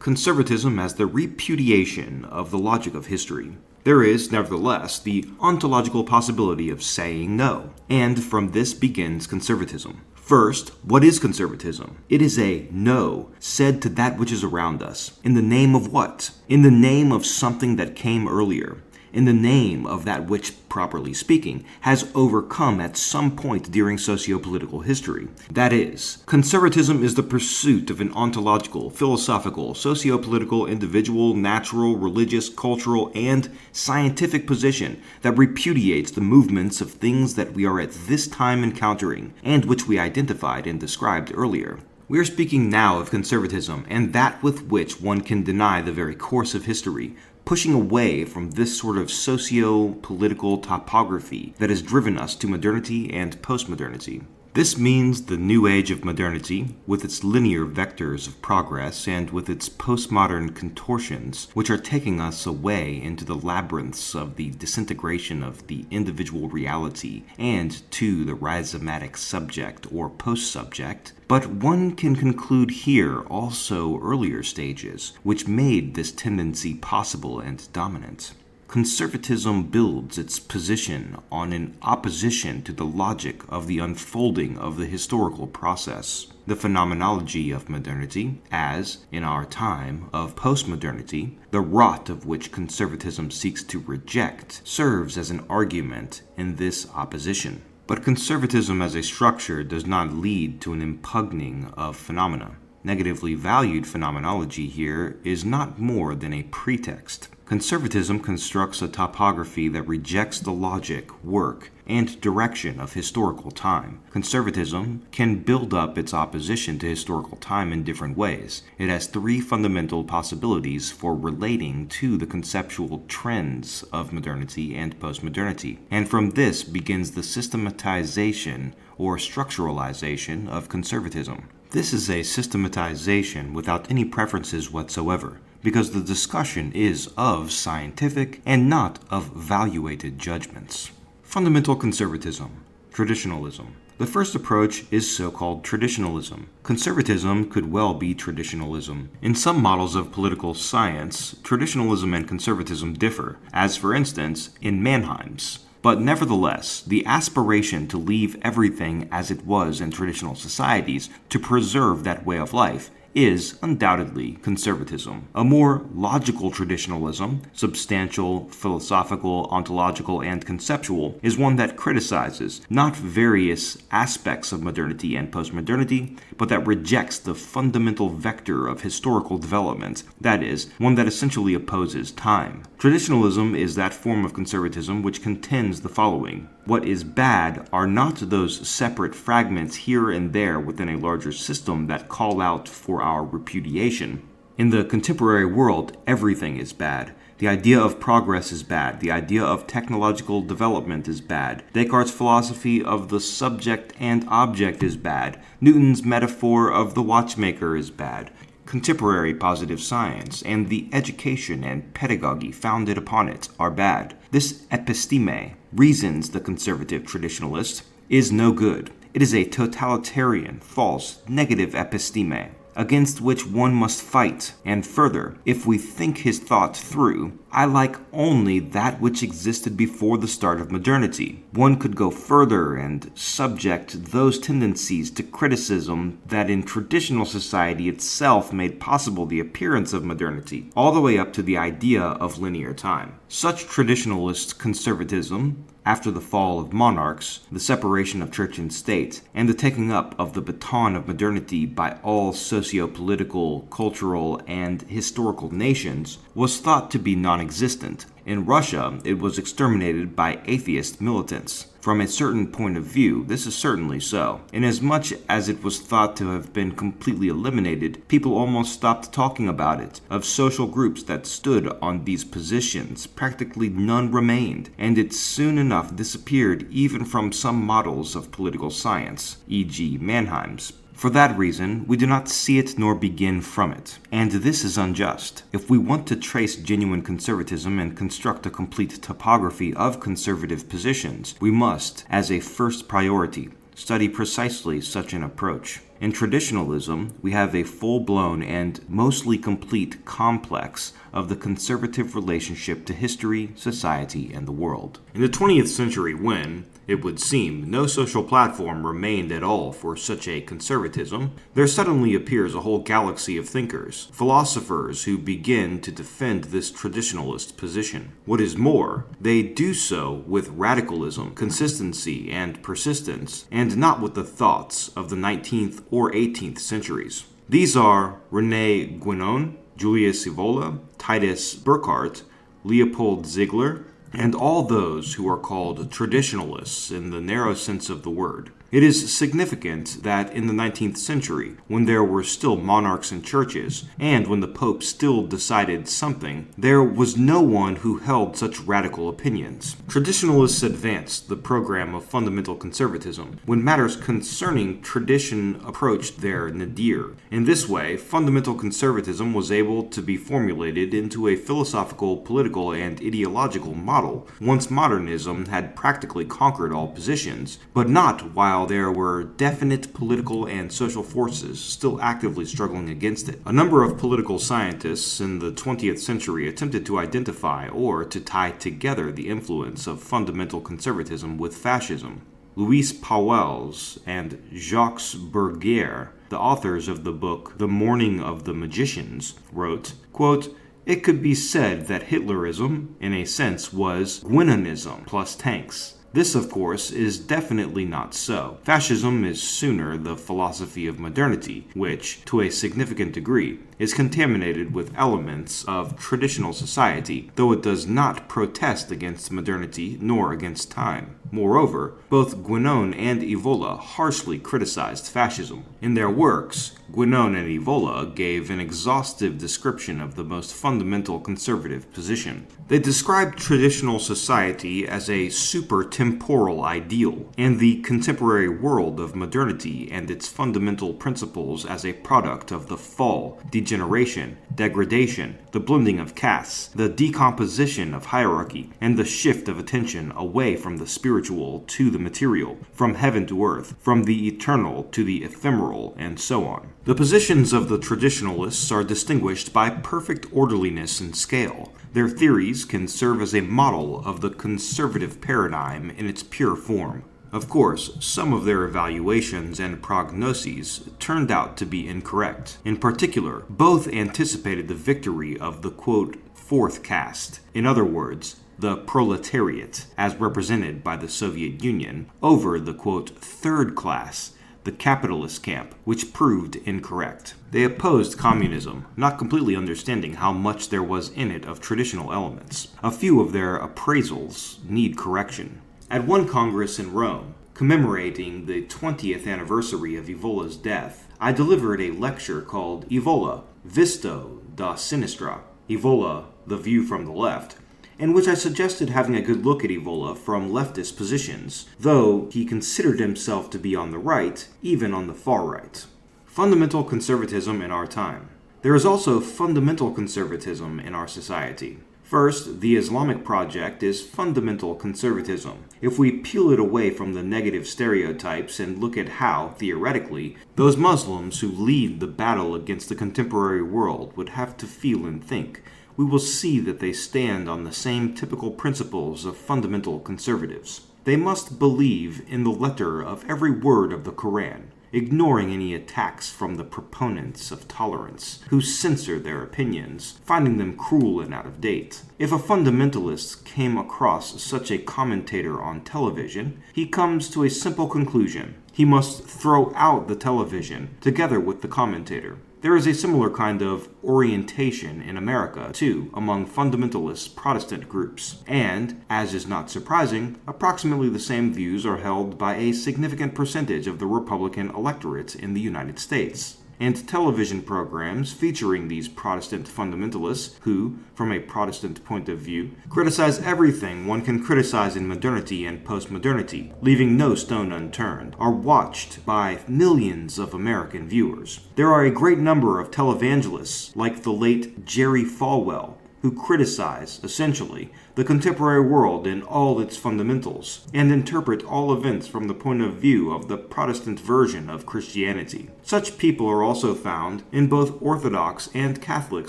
Conservatism as the repudiation of the logic of history. There is, nevertheless, the ontological possibility of saying no, and from this begins conservatism. First, what is conservatism? It is a no said to that which is around us. In the name of what? In the name of something that came earlier. In the name of that which, properly speaking, has overcome at some point during socio-political history. That is, conservatism is the pursuit of an ontological, philosophical, socio-political, individual, natural, religious, cultural, and scientific position that repudiates the movements of things that we are at this time encountering, and which we identified and described earlier. We are speaking now of conservatism, and that with which one can deny the very course of history, pushing away from this sort of socio-political topography that has driven us to modernity and postmodernity. This means the new age of modernity, with its linear vectors of progress and with its postmodern contortions, which are taking us away into the labyrinths of the disintegration of the individual reality and to the rhizomatic subject or post-subject. But one can conclude here also earlier stages, which made this tendency possible and dominant. Conservatism builds its position on an opposition to the logic of the unfolding of the historical process. The phenomenology of modernity, as, in our time, of postmodernity, the rot of which conservatism seeks to reject, serves as an argument in this opposition. But conservatism as a structure does not lead to an impugning of phenomena. Negatively valued phenomenology here is not more than a pretext. Conservatism constructs a topography that rejects the logic, work, and direction of historical time. Conservatism can build up its opposition to historical time in different ways. It has three fundamental possibilities for relating to the conceptual trends of modernity and postmodernity, and from this begins the systematization or structuralization of conservatism. This is a systematization without any preferences whatsoever, because the discussion is of scientific and not of valuated judgments. Fundamental conservatism, traditionalism. The first approach is so-called traditionalism. Conservatism could well be traditionalism. In some models of political science, traditionalism and conservatism differ, as for instance, in Mannheim's. But nevertheless, the aspiration to leave everything as it was in traditional societies to preserve that way of life is undoubtedly conservatism. A more logical traditionalism, substantial, philosophical, ontological, and conceptual, is one that criticizes not various aspects of modernity and postmodernity, but that rejects the fundamental vector of historical development, that is, one that essentially opposes time. Traditionalism is that form of conservatism which contends contends the following: what is bad are not those separate fragments here and there within a larger system that call out for our repudiation. In the contemporary world, everything is bad. The idea of progress is bad. The idea of technological development is bad. Descartes' philosophy of the subject and object is bad. Newton's metaphor of the watchmaker is bad. Contemporary positive science and the education and pedagogy founded upon it are bad. This episteme, reasons the conservative traditionalist, is no good. It is a totalitarian, false, negative episteme, against which one must fight. And further, if we think his thought through, I like only that which existed before the start of modernity. One could go further and subject those tendencies to criticism that in traditional society itself made possible the appearance of modernity, all the way up to the idea of linear time. Such traditionalist conservatism, after the fall of monarchs, the separation of church and state, and the taking up of the baton of modernity by all socio-political, cultural, and historical nations, was thought to be non-existent. In Russia, it was exterminated by atheist militants. From a certain point of view, this is certainly so. Inasmuch as it was thought to have been completely eliminated, people almost stopped talking about it. Of social groups that stood on these positions, practically none remained, and it soon enough disappeared even from some models of political science, e.g. Mannheim's. For that reason, we do not see it nor begin from it. And this is unjust. If we want to trace genuine conservatism and construct a complete topography of conservative positions, we must, as a first priority, study precisely such an approach. In traditionalism, we have a full-blown and mostly complete complex of the conservative relationship to history, society, and the world. In the 20th century, when, it would seem, no social platform remained at all for such a conservatism, there suddenly appears a whole galaxy of thinkers, philosophers who begin to defend this traditionalist position. What is more, they do so with radicalism, consistency, and persistence, and not with the thoughts of the 19th or 18th centuries. These are René Guénon, Julius Evola, Titus Burckhardt, Leopold Ziegler, and all those who are called traditionalists in the narrow sense of the word. It is significant that in the 19th century, when there were still monarchs and churches, and when the Pope still decided something, there was no one who held such radical opinions. Traditionalists advanced the program of fundamental conservatism when matters concerning tradition approached their nadir. In this way, fundamental conservatism was able to be formulated into a philosophical, political, and ideological model once modernism had practically conquered all positions, but not while there were definite political and social forces still actively struggling against it. A number of political scientists in the 20th century attempted to identify or to tie together the influence of fundamental conservatism with fascism. Louis Pauwels and Jacques Bergier, the authors of the book The Morning of the Magicians, wrote, quote, "It could be said that Hitlerism, in a sense, was Guénonism plus tanks. This, of course, is definitely not so. Fascism is sooner the philosophy of modernity, which, to a significant degree, is contaminated with elements of traditional society, though it does not protest against modernity nor against time. Moreover, both Guénon and Evola harshly criticized fascism. In their works, Guénon and Evola gave an exhaustive description of the most fundamental conservative position. They described traditional society as a super-temporal ideal, and the contemporary world of modernity and its fundamental principles as a product of the fall, degeneration, degradation, the blending of castes, the decomposition of hierarchy, and the shift of attention away from the spiritual to the material, from heaven to earth, from the eternal to the ephemeral, and so on. The positions of the traditionalists are distinguished by perfect orderliness and scale. Their theories can serve as a model of the conservative paradigm in its pure form. Of course, some of their evaluations and prognoses turned out to be incorrect. In particular, both anticipated the victory of the, quote, fourth caste. In other words, the proletariat, as represented by the Soviet Union, over the, quote, third class, the capitalist camp, which proved incorrect. They opposed communism, not completely understanding how much there was in it of traditional elements. A few of their appraisals need correction. At one Congress in Rome, commemorating the 20th anniversary of Evola's death, I delivered a lecture called Evola, Visto da Sinistra, Evola, the view from the left, in which I suggested having a good look at Evola from leftist positions, though he considered himself to be on the right, even on the far right. Fundamental conservatism in our time. There is also fundamental conservatism in our society. First, the Islamic project is fundamental conservatism. If we peel it away from the negative stereotypes and look at how, theoretically, those Muslims who lead the battle against the contemporary world would have to feel and think, we will see that they stand on the same typical principles of fundamental conservatives. They must believe in the letter of every word of the Quran, ignoring any attacks from the proponents of tolerance, who censor their opinions, finding them cruel and out of date. If a fundamentalist came across such a commentator on television, he comes to a simple conclusion. He must throw out the television, together with the commentator. There is a similar kind of orientation in America, too, among fundamentalist Protestant groups. And, as is not surprising, approximately the same views are held by a significant percentage of the Republican electorate in the United States. And television programs featuring these Protestant fundamentalists who, from a Protestant point of view, criticize everything one can criticize in modernity and postmodernity, leaving no stone unturned, are watched by millions of American viewers. There are a great number of televangelists, like the late Jerry Falwell, who criticize, essentially, the contemporary world in all its fundamentals, and interpret all events from the point of view of the Protestant version of Christianity. Such people are also found in both Orthodox and Catholic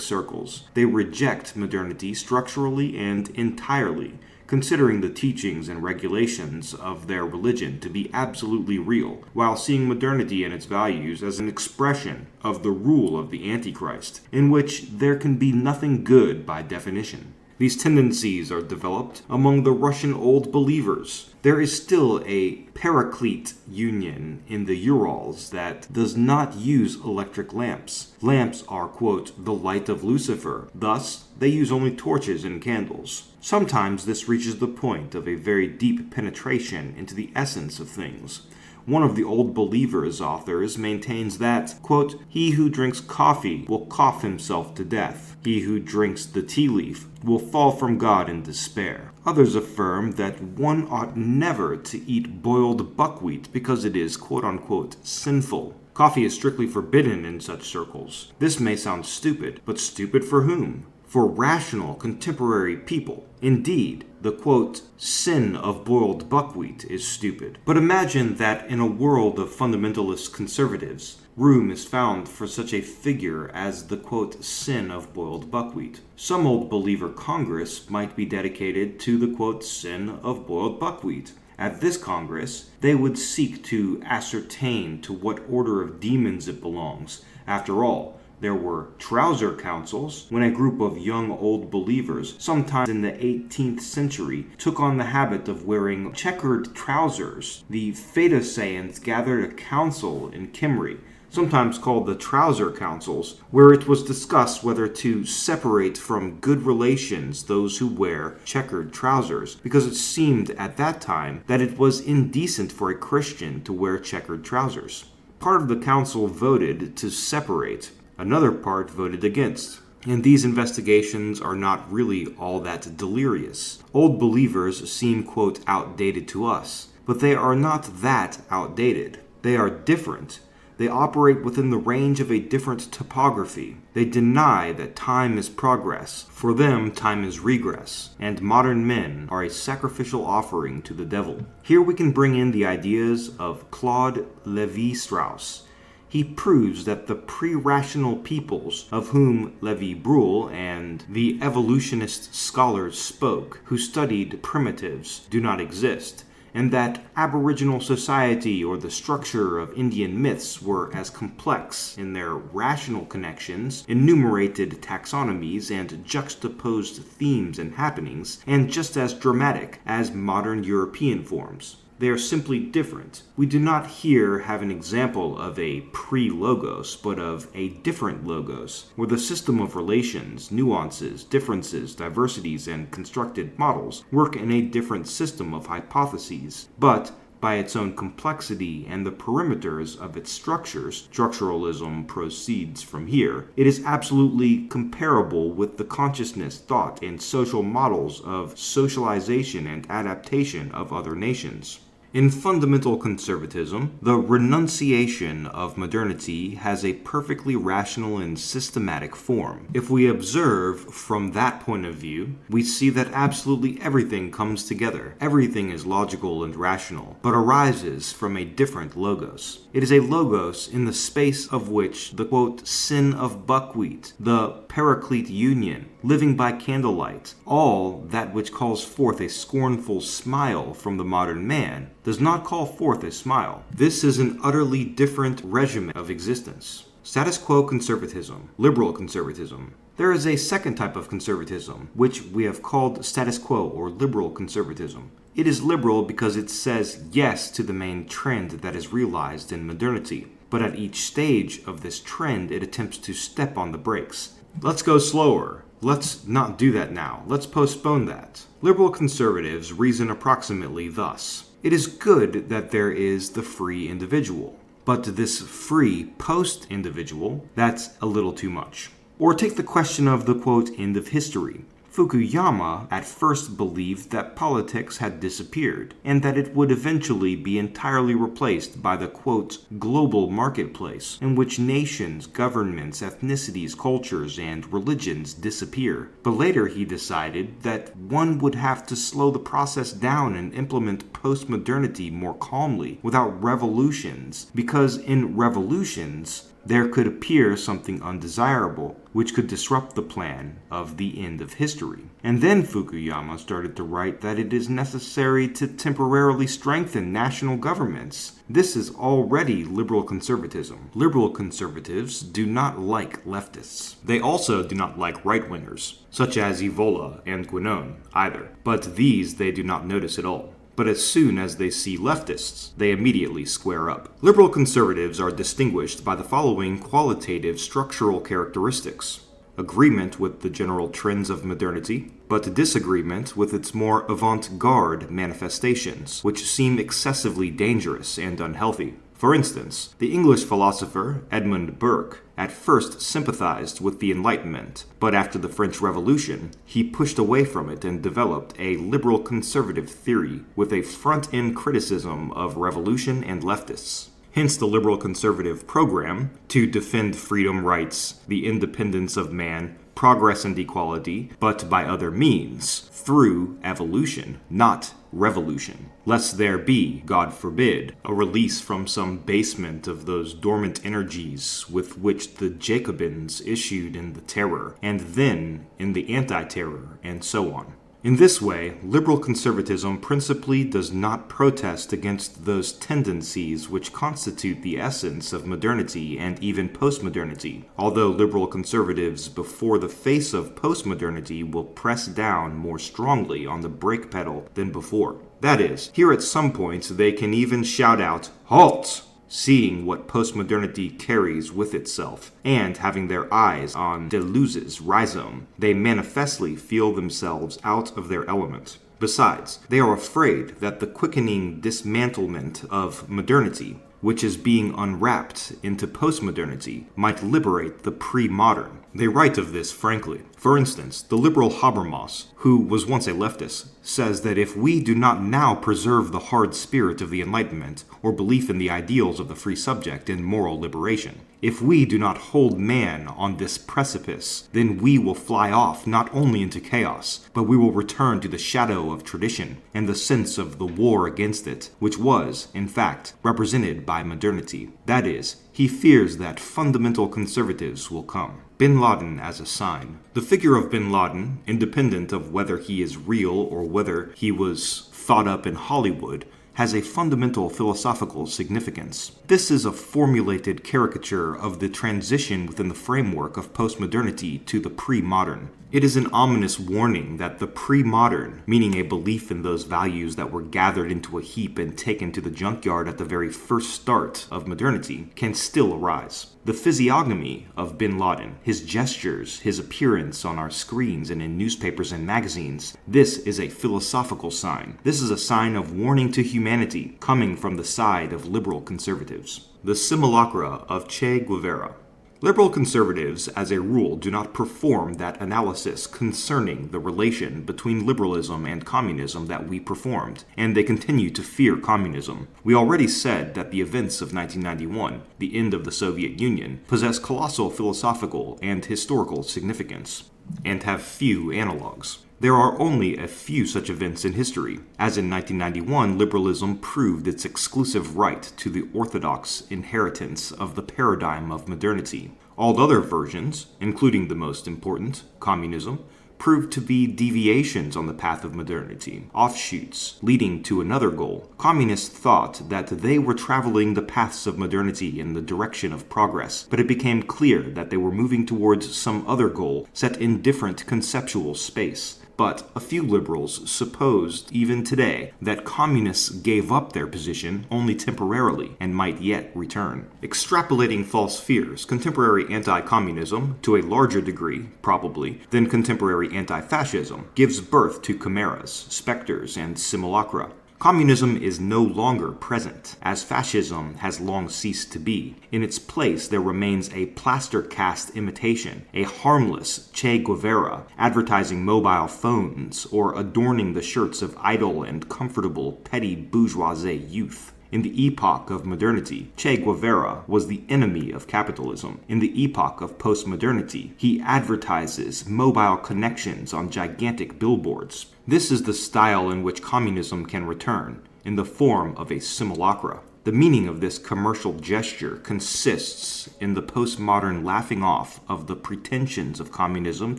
circles. They reject modernity structurally and entirely, considering the teachings and regulations of their religion to be absolutely real, while seeing modernity and its values as an expression of the rule of the Antichrist, in which there can be nothing good by definition. These tendencies are developed among the Russian Old Believers. There is still a Paraclete union in the Urals that does not use electric lamps. Lamps are, quote, the light of Lucifer. Thus, they use only torches and candles. Sometimes this reaches the point of a very deep penetration into the essence of things. One of the Old Believers authors maintains that, quote, he who drinks coffee will cough himself to death. He who drinks the tea leaf will fall from God in despair. Others affirm that one ought never to eat boiled buckwheat because it is, quote-unquote, sinful. Coffee is strictly forbidden in such circles. This may sound stupid, but stupid for whom? For rational, contemporary people. Indeed, the, quote, sin of boiled buckwheat is stupid. But imagine that in a world of fundamentalist conservatives, room is found for such a figure as the, quote, sin of boiled buckwheat. Some Old Believer Congress might be dedicated to the, quote, sin of boiled buckwheat. At this Congress, they would seek to ascertain to what order of demons it belongs. After all, there were trouser councils when a group of young Old Believers, sometime in the 18th century, took on the habit of wearing checkered trousers. The Fedosayans gathered a council in Kimry, sometimes called the Trouser Councils, where it was discussed whether to separate from good relations those who wear checkered trousers, because it seemed at that time that it was indecent for a Christian to wear checkered trousers. Part of the council voted to separate. Another part voted against. And these investigations are not really all that delirious. Old Believers seem, quote, outdated to us, but they are not that outdated. They are different. They operate within the range of a different topography. They deny that time is progress. For them, time is regress, and modern men are a sacrificial offering to the devil. Here we can bring in the ideas of Claude Lévi-Strauss. He proves that the pre-rational peoples of whom Lévi-Brühl and the evolutionist scholars spoke, who studied primitives, do not exist, and that Aboriginal society or the structure of Indian myths were as complex in their rational connections, enumerated taxonomies, and juxtaposed themes and happenings, and just as dramatic as modern European forms. They are simply different. We do not here have an example of a pre-logos, but of a different logos, where the system of relations, nuances, differences, diversities, and constructed models work in a different system of hypotheses, but by its own complexity and the perimeters of its structures, structuralism proceeds from here. It is absolutely comparable with the consciousness, thought, and social models of socialization and adaptation of other nations. In fundamental conservatism, the renunciation of modernity has a perfectly rational and systematic form. If we observe from that point of view, we see that absolutely everything comes together. Everything is logical and rational, but arises from a different logos. It is a logos in the space of which the, quote, sin of buckwheat, the paraclete union, living by candlelight, all that which calls forth a scornful smile from the modern man, does not call forth a smile. This is an utterly different regimen of existence. Status quo conservatism, liberal conservatism. There is a second type of conservatism, which we have called status quo or liberal conservatism. It is liberal because it says yes to the main trend that is realized in modernity, but at each stage of this trend it attempts to step on the brakes. Let's go slower. Let's not do that now. Let's postpone that. Liberal conservatives reason approximately thus. It is good that there is the free individual, but this free post-individual, that's a little too much. Or take the question of the, quote, end of history. Fukuyama at first believed that politics had disappeared, and that it would eventually be entirely replaced by the, quote, global marketplace, in which nations, governments, ethnicities, cultures, and religions disappear. But later he decided that one would have to slow the process down and implement postmodernity more calmly, without revolutions, because in revolutions, there could appear something undesirable, which could disrupt the plan of the end of history. And then Fukuyama started to write that it is necessary to temporarily strengthen national governments. This is already liberal conservatism. Liberal conservatives do not like leftists. They also do not like right-wingers, such as Evola and Guinon, either. But these they do not notice at all. But as soon as they see leftists, they immediately square up. Liberal conservatives are distinguished by the following qualitative structural characteristics: agreement with the general trends of modernity, but disagreement with its more avant-garde manifestations, which seem excessively dangerous and unhealthy. For instance, the English philosopher Edmund Burke at first sympathized with the Enlightenment, but after the French Revolution, he pushed away from it and developed a liberal conservative theory with a front-end criticism of revolution and leftists. Hence the liberal conservative program to defend freedom, rights, the independence of man, progress and equality, but by other means, through evolution, not revolution. Lest there be, God forbid, a release from some basement of those dormant energies with which the Jacobins issued in the Terror, and then in the Anti-Terror, and so on. In this way, liberal conservatism principally does not protest against those tendencies which constitute the essence of modernity and even postmodernity, although liberal conservatives before the face of postmodernity will press down more strongly on the brake pedal than before. That is, here at some points they can even shout out, "Halt!" seeing what postmodernity carries with itself, and having their eyes on Deleuze's rhizome, they manifestly feel themselves out of their element. Besides, they are afraid that the quickening dismantlement of modernity, which is being unwrapped into postmodernity, might liberate the pre-modern. They write of this frankly. For instance, the liberal Habermas, who was once a leftist, says that if we do not now preserve the hard spirit of the Enlightenment, or belief in the ideals of the free subject and moral liberation, if we do not hold man on this precipice, then we will fly off not only into chaos, but we will return to the shadow of tradition and the sense of the war against it, which was, in fact, represented by modernity. That is, he fears that fundamental conservatives will come. Bin Laden as a sign. The figure of Bin Laden, independent of whether he is real or whether he was thought up in Hollywood, has a fundamental philosophical significance. This is a formulated caricature of the transition within the framework of postmodernity to the pre-modern. It is an ominous warning that the pre-modern, meaning a belief in those values that were gathered into a heap and taken to the junkyard at the very first start of modernity, can still arise. The physiognomy of bin Laden, his gestures, his appearance on our screens and in newspapers and magazines, this is a philosophical sign. This is a sign of warning to humanity coming from the side of liberal conservatives. The simulacra of Che Guevara. Liberal conservatives, as a rule, do not perform that analysis concerning the relation between liberalism and communism that we performed, and they continue to fear communism. We already said that the events of 1991, the end of the Soviet Union, possess colossal philosophical and historical significance, and have few analogs. There are only a few such events in history, as in 1991 liberalism proved its exclusive right to the orthodox inheritance of the paradigm of modernity. All other versions, including the most important, communism, proved to be deviations on the path of modernity, offshoots leading to another goal. Communists thought that they were traveling the paths of modernity in the direction of progress, but it became clear that they were moving towards some other goal set in different conceptual space. But a few liberals supposed, even today, that communists gave up their position only temporarily and might yet return. Extrapolating false fears, contemporary anti-communism, to a larger degree, probably, than contemporary anti-fascism, gives birth to chimeras, specters, and simulacra. Communism is no longer present, as fascism has long ceased to be. In its place, there remains a plaster-cast imitation, a harmless Che Guevara, advertising mobile phones or adorning the shirts of idle and comfortable petty bourgeoisie youth. In the epoch of modernity, Che Guevara was the enemy of capitalism. In the epoch of postmodernity, he advertises mobile connections on gigantic billboards. This is the style in which communism can return, in the form of a simulacra. The meaning of this commercial gesture consists in the postmodern laughing off of the pretensions of communism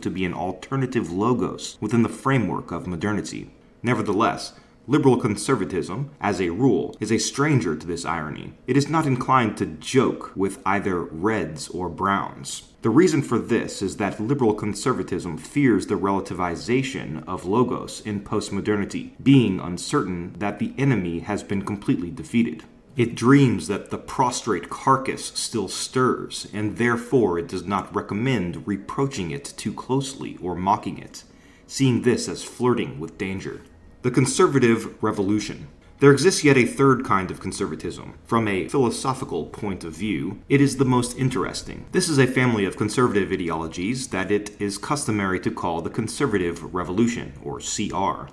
to be an alternative logos within the framework of modernity. Nevertheless, liberal conservatism, as a rule, is a stranger to this irony. It is not inclined to joke with either reds or browns. The reason for this is that liberal conservatism fears the relativization of logos in postmodernity, being uncertain that the enemy has been completely defeated. It dreams that the prostrate carcass still stirs, and therefore it does not recommend reproaching it too closely or mocking it, seeing this as flirting with danger. The conservative revolution. There exists yet a third kind of conservatism. From a philosophical point of view, it is the most interesting. This is a family of conservative ideologies that it is customary to call the Conservative Revolution, or CR.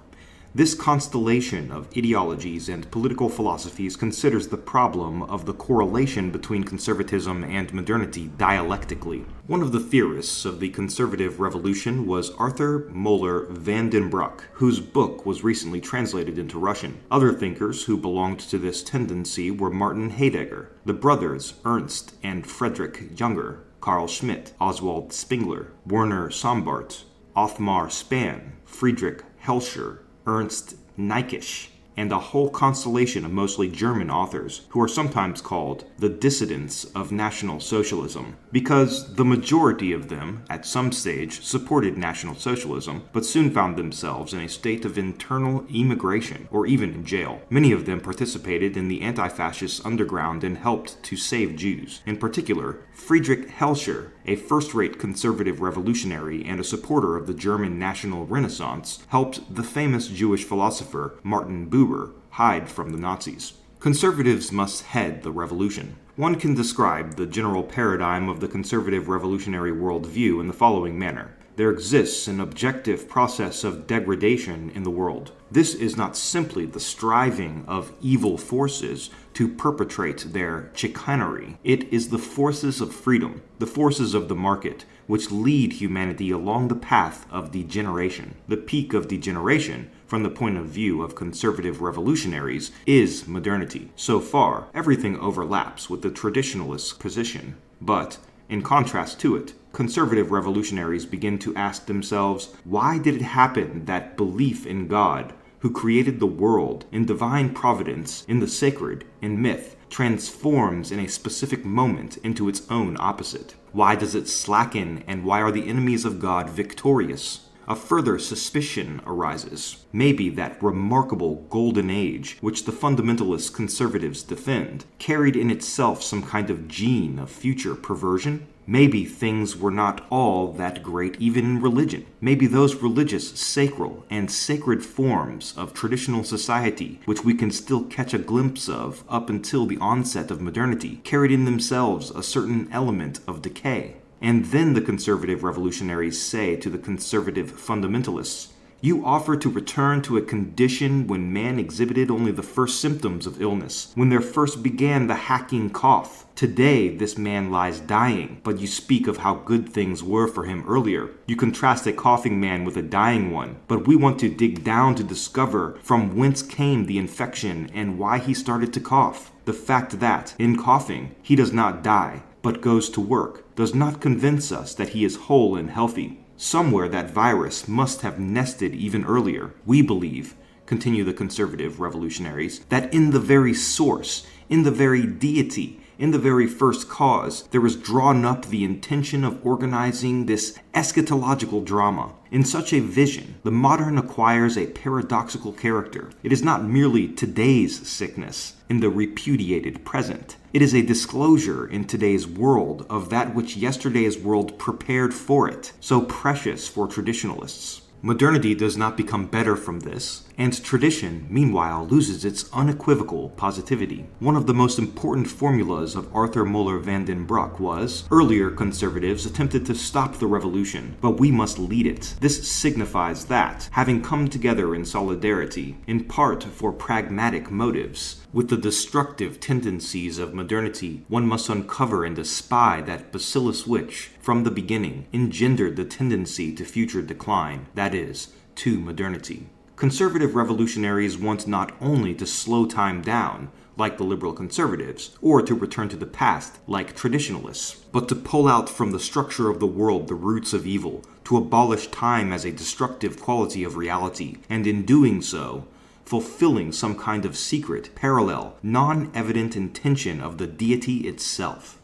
This constellation of ideologies and political philosophies considers the problem of the correlation between conservatism and modernity dialectically. One of the theorists of the Conservative Revolution was Arthur Moeller van den Bruck, whose book was recently translated into Russian. Other thinkers who belonged to this tendency were Martin Heidegger, the brothers Ernst and Friedrich Jünger, Carl Schmitt, Oswald Spengler, Werner Sombart, Othmar Spann, Friedrich Helscher, Ernst Niekisch, and a whole constellation of mostly German authors who are sometimes called the dissidents of National Socialism, because the majority of them, at some stage, supported National Socialism, but soon found themselves in a state of internal emigration, or even in jail. Many of them participated in the anti-fascist underground and helped to save Jews. In particular, Friedrich Helscher, a first-rate conservative revolutionary and a supporter of the German National Renaissance, helped the famous Jewish philosopher Martin Buber hide from the Nazis. Conservatives must head the revolution. One can describe the general paradigm of the conservative revolutionary worldview in the following manner. There exists an objective process of degradation in the world. This is not simply the striving of evil forces to perpetrate their chicanery. It is the forces of freedom, the forces of the market, which lead humanity along the path of degeneration. The peak of degeneration, from the point of view of conservative revolutionaries, is modernity. So far, everything overlaps with the traditionalist position. But, in contrast to it, conservative revolutionaries begin to ask themselves, why did it happen that belief in God who created the world in divine providence, in the sacred, in myth, transforms in a specific moment into its own opposite? Why does it slacken, and why are the enemies of God victorious? A further suspicion arises. Maybe that remarkable golden age, which the fundamentalist conservatives defend, carried in itself some kind of gene of future perversion? Maybe things were not all that great even in religion. Maybe those religious, sacral, and sacred forms of traditional society, which we can still catch a glimpse of up until the onset of modernity, carried in themselves a certain element of decay. And then the conservative revolutionaries say to the conservative fundamentalists, "You offer to return to a condition when man exhibited only the first symptoms of illness, when there first began the hacking cough. Today this man lies dying, but you speak of how good things were for him earlier. You contrast a coughing man with a dying one, but we want to dig down to discover from whence came the infection and why he started to cough. The fact that, in coughing, he does not die, but goes to work, does not convince us that he is whole and healthy. Somewhere that virus must have nested even earlier. We believe," continue the conservative revolutionaries, "that in the very source, in the very deity, in the very first cause, there is drawn up the intention of organizing this eschatological drama. In such a vision, the modern acquires a paradoxical character. It is not merely today's sickness in the repudiated present. It is a disclosure in today's world of that which yesterday's world prepared for it, so precious for traditionalists. Modernity does not become better from this, and tradition, meanwhile, loses its unequivocal positivity. One of the most important formulas of Arthur Moeller van den Broek was, earlier conservatives attempted to stop the revolution, but we must lead it. This signifies that, having come together in solidarity, in part for pragmatic motives, with the destructive tendencies of modernity, one must uncover and espy that bacillus which, from the beginning, engendered the tendency to future decline, that is, to modernity. Conservative revolutionaries want not only to slow time down, like the liberal conservatives, or to return to the past, like traditionalists, but to pull out from the structure of the world the roots of evil, to abolish time as a destructive quality of reality, and in doing so, fulfilling some kind of secret, parallel, non-evident intention of the deity itself.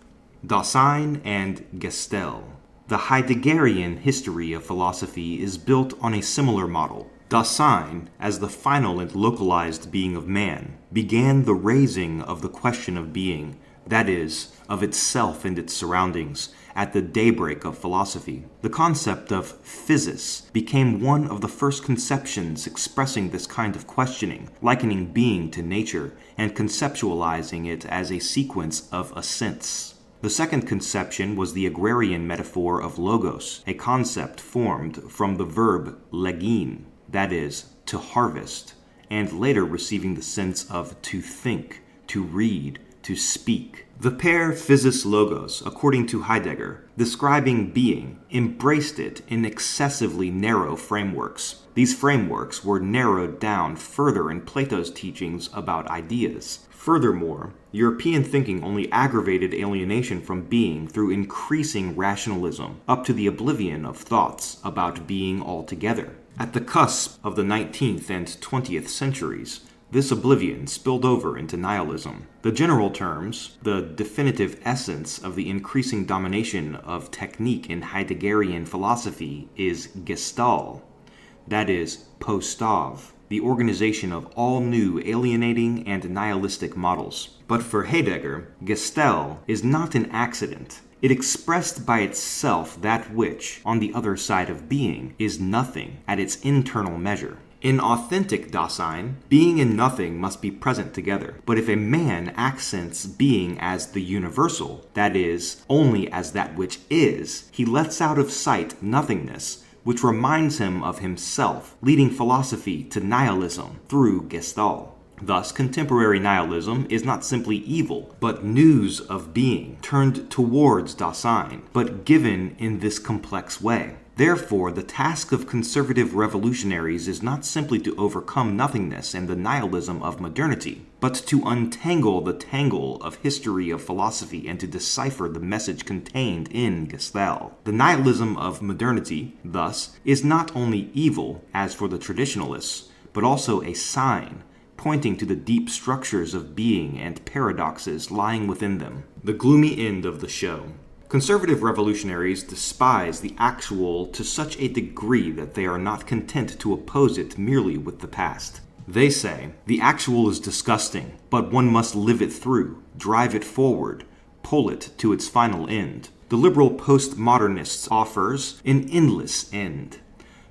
Dasein and Gestel. The Heideggerian history of philosophy is built on a similar model. Dasein, as the final and localized being of man, began the raising of the question of being, that is, of itself and its surroundings, at the daybreak of philosophy. The concept of physis became one of the first conceptions expressing this kind of questioning, likening being to nature, and conceptualizing it as a sequence of ascents. The second conception was the agrarian metaphor of logos, a concept formed from the verb legin, that is, to harvest, and later receiving the sense of to think, to read, to speak. The pair physis-logos, according to Heidegger, describing being, embraced it in excessively narrow frameworks. These frameworks were narrowed down further in Plato's teachings about ideas. Furthermore, European thinking only aggravated alienation from being through increasing rationalism, up to the oblivion of thoughts about being altogether. At the cusp of the 19th and 20th centuries, this oblivion spilled over into nihilism. The general terms, the definitive essence of the increasing domination of technique in Heideggerian philosophy is Gestalt, that is, postov, the organization of all new alienating and nihilistic models. But for Heidegger, Gestalt is not an accident. It expressed by itself that which, on the other side of being, is nothing at its internal measure. In authentic Dasein, being and nothing must be present together. But if a man accents being as the universal, that is, only as that which is, he lets out of sight nothingness, which reminds him of himself, leading philosophy to nihilism through Gestalt. Thus, contemporary nihilism is not simply evil, but news of being, turned towards Dasein, but given in this complex way. Therefore, the task of conservative revolutionaries is not simply to overcome nothingness and the nihilism of modernity, but to untangle the tangle of history of philosophy and to decipher the message contained in Gestalt. The nihilism of modernity, thus, is not only evil, as for the traditionalists, but also a sign, pointing to the deep structures of being and paradoxes lying within them. The gloomy end of the show. Conservative revolutionaries despise the actual to such a degree that they are not content to oppose it merely with the past. They say, the actual is disgusting, but one must live it through, drive it forward, pull it to its final end. The liberal postmodernists offers an endless end.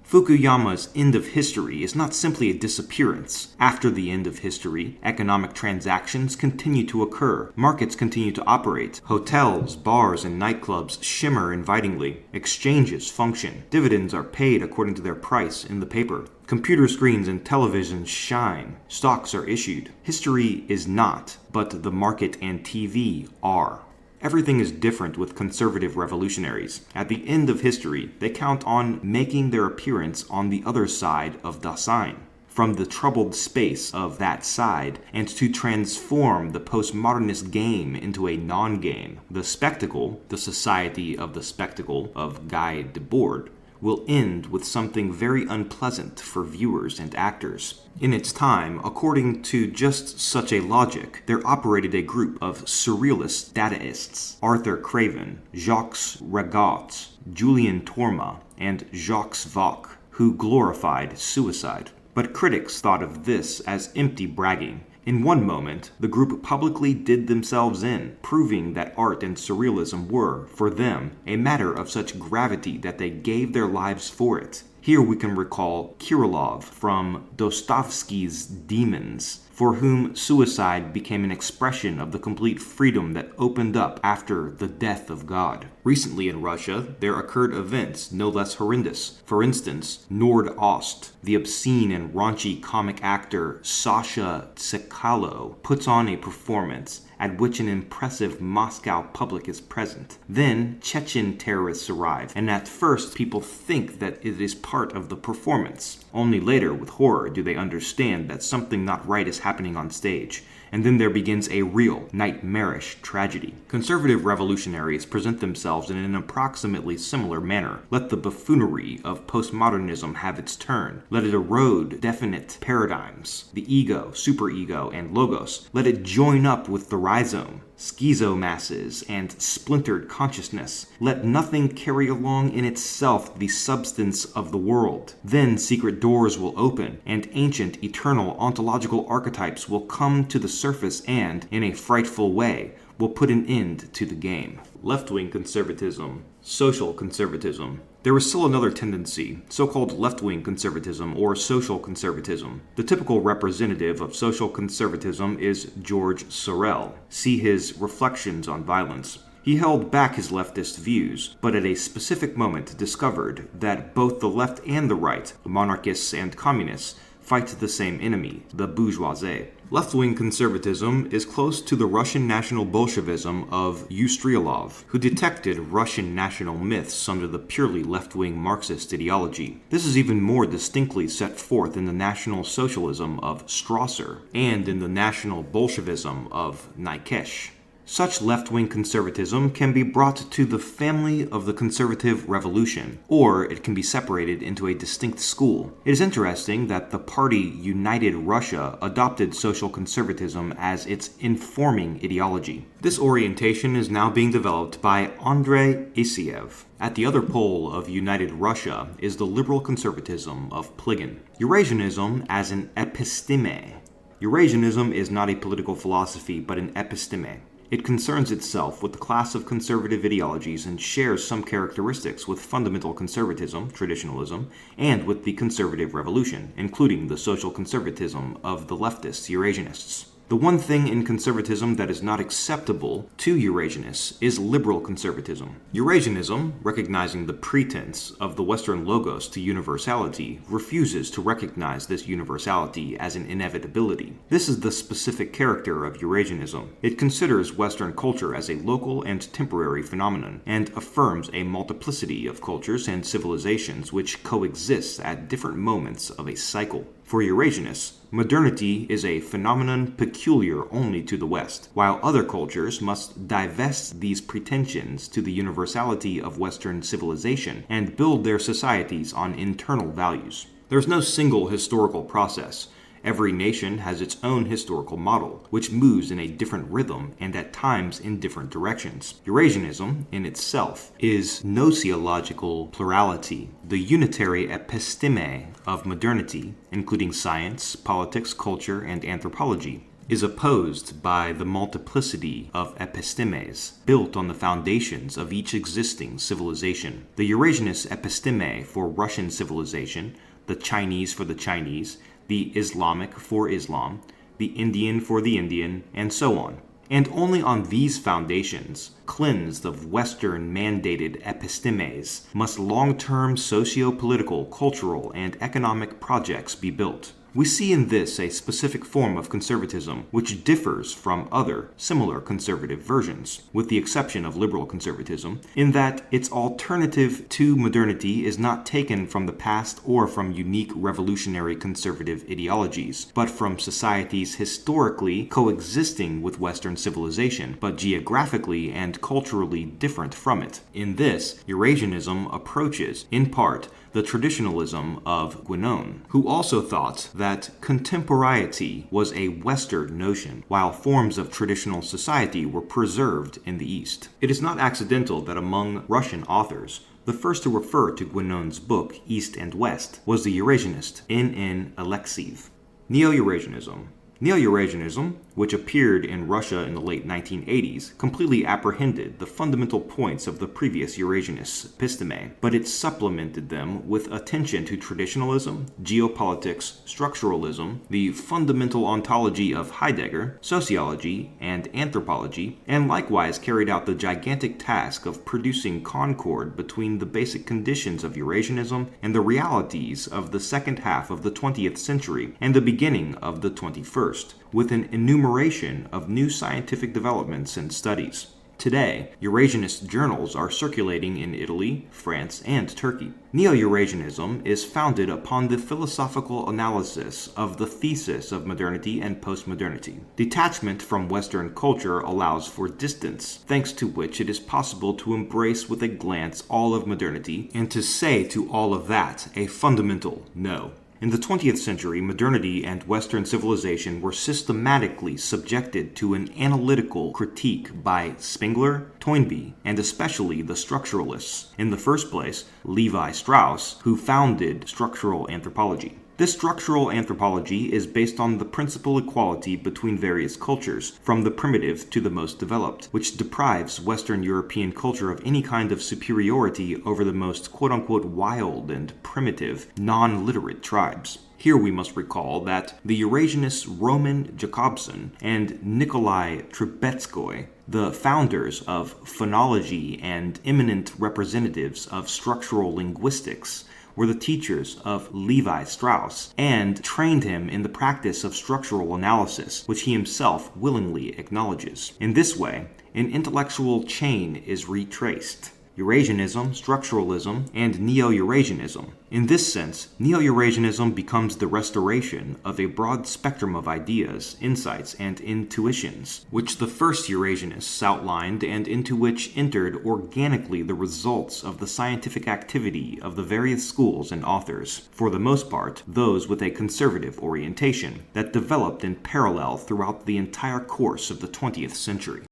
Fukuyama's end of history is not simply a disappearance. After the end of history, economic transactions continue to occur, markets continue to operate, hotels, bars, and nightclubs shimmer invitingly, exchanges function, dividends are paid according to their price in the paper, computer screens and televisions shine, stocks are issued. History is not, but the market and TV are. Everything is different with conservative revolutionaries. At the end of history, they count on making their appearance on the other side of Dasein, from the troubled space of that side, and to transform the postmodernist game into a non-game. The spectacle, the society of the spectacle of Guy Debord, will end with something very unpleasant for viewers and actors. In its time, according to just such a logic, there operated a group of surrealist dadaists, Arthur Craven, Jacques Ragot, Julien Torma, and Jacques Vaque, who glorified suicide. But critics thought of this as empty bragging. In one moment, the group publicly did themselves in, proving that art and surrealism were, for them, a matter of such gravity that they gave their lives for it. Here we can recall Kirillov from Dostoevsky's Demons, for whom suicide became an expression of the complete freedom that opened up after the death of God. Recently in Russia, there occurred events no less horrendous. For instance, Nord Ost, the obscene and raunchy comic actor Sasha Tsekalo, puts on a performance at which an impressive Moscow public is present. Then Chechen terrorists arrive, and at first people think that it is part of the performance. Only later, with horror, do they understand that something not right is happening on stage. And then there begins a real, nightmarish tragedy. Conservative revolutionaries present themselves in an approximately similar manner. Let the buffoonery of postmodernism have its turn. Let it erode definite paradigms, the ego, superego, and logos. Let it join up with the rhizome, schizomasses, and splintered consciousness. Let nothing carry along in itself the substance of the world. Then secret doors will open, and ancient, eternal, ontological archetypes will come to the surface and, in a frightful way, will put an end to the game. Left-wing conservatism, social conservatism. There is still another tendency, so-called left-wing conservatism or social conservatism. The typical representative of social conservatism is George Sorel. See his Reflections on Violence. He held back his leftist views, but at a specific moment discovered that both the left and the right, monarchists and communists, fight the same enemy, the bourgeoisie. Left-wing conservatism is close to the Russian national Bolshevism of Ustryalov, who detected Russian national myths under the purely left-wing Marxist ideology. This is even more distinctly set forth in the National Socialism of Strasser and in the National Bolshevism of Nikesh. Such left-wing conservatism can be brought to the family of the conservative revolution, or it can be separated into a distinct school. It is interesting that the party United Russia adopted social conservatism as its informing ideology. This orientation is now being developed by Andrei Isiev. At the other pole of United Russia is the liberal conservatism of Plygin. Eurasianism as an episteme. Eurasianism is not a political philosophy, but an episteme. It concerns itself with the class of conservative ideologies and shares some characteristics with fundamental conservatism, traditionalism, and with the conservative revolution, including the social conservatism of the leftist Eurasianists. The one thing in conservatism that is not acceptable to Eurasianists is liberal conservatism. Eurasianism, recognizing the pretense of the Western logos to universality, refuses to recognize this universality as an inevitability. This is the specific character of Eurasianism. It considers Western culture as a local and temporary phenomenon, and affirms a multiplicity of cultures and civilizations which coexist at different moments of a cycle. For Eurasianists, modernity is a phenomenon peculiar only to the West, while other cultures must divest these pretensions to the universality of Western civilization and build their societies on internal values. There's no single historical process. Every nation has its own historical model, which moves in a different rhythm and at times in different directions. Eurasianism, in itself, is gnosiological plurality, the unitary episteme of modernity, including science, politics, culture, and anthropology, is opposed by the multiplicity of epistemes, built on the foundations of each existing civilization. The Eurasianist episteme for Russian civilization, the Chinese for the Chinese, the Islamic for Islam, the Indian for the Indian, and so on. And only on these foundations, cleansed of Western-mandated epistemes, must long-term socio-political, cultural, and economic projects be built. We see in this a specific form of conservatism which differs from other similar conservative versions, with the exception of liberal conservatism, in that its alternative to modernity is not taken from the past or from unique revolutionary conservative ideologies, but from societies historically coexisting with Western civilization, but geographically and culturally different from it. In this, Eurasianism approaches, in part, the traditionalism of Guénon, who also thought that contemporaneity was a Western notion, while forms of traditional society were preserved in the East. It is not accidental that among Russian authors, the first to refer to Guénon's book, East and West, was the Eurasianist N.N. Alexiev. Neo-Eurasianism. Neo-Eurasianism, which appeared in Russia in the late 1980s, completely apprehended the fundamental points of the previous Eurasianist episteme, but it supplemented them with attention to traditionalism, geopolitics, structuralism, the fundamental ontology of Heidegger, sociology, and anthropology, and likewise carried out the gigantic task of producing concord between the basic conditions of Eurasianism and the realities of the second half of the 20th century and the beginning of the 21st. With an enumeration of new scientific developments and studies. Today, Eurasianist journals are circulating in Italy, France, and Turkey. Neo-Eurasianism is founded upon the philosophical analysis of the thesis of modernity and postmodernity. Detachment from Western culture allows for distance, thanks to which it is possible to embrace with a glance all of modernity and to say to all of that a fundamental no. In the 20th century, modernity and Western civilization were systematically subjected to an analytical critique by Spengler, Toynbee, and especially the structuralists. In the first place, Levi Strauss, who founded structural anthropology. This structural anthropology is based on the principal equality between various cultures, from the primitive to the most developed, which deprives Western European culture of any kind of superiority over the most quote-unquote wild and primitive, non-literate tribes. Here we must recall that the Eurasianists Roman Jakobson and Nikolai Trubetskoy, the founders of phonology and eminent representatives of structural linguistics, were the teachers of Levi Strauss and trained him in the practice of structural analysis, which he himself willingly acknowledges. In this way, an intellectual chain is retraced. Eurasianism, structuralism, and Neo-Eurasianism. In this sense, Neo-Eurasianism becomes the restoration of a broad spectrum of ideas, insights, and intuitions, which the first Eurasianists outlined and into which entered organically the results of the scientific activity of the various schools and authors, for the most part, those with a conservative orientation, that developed in parallel throughout the entire course of the 20th century.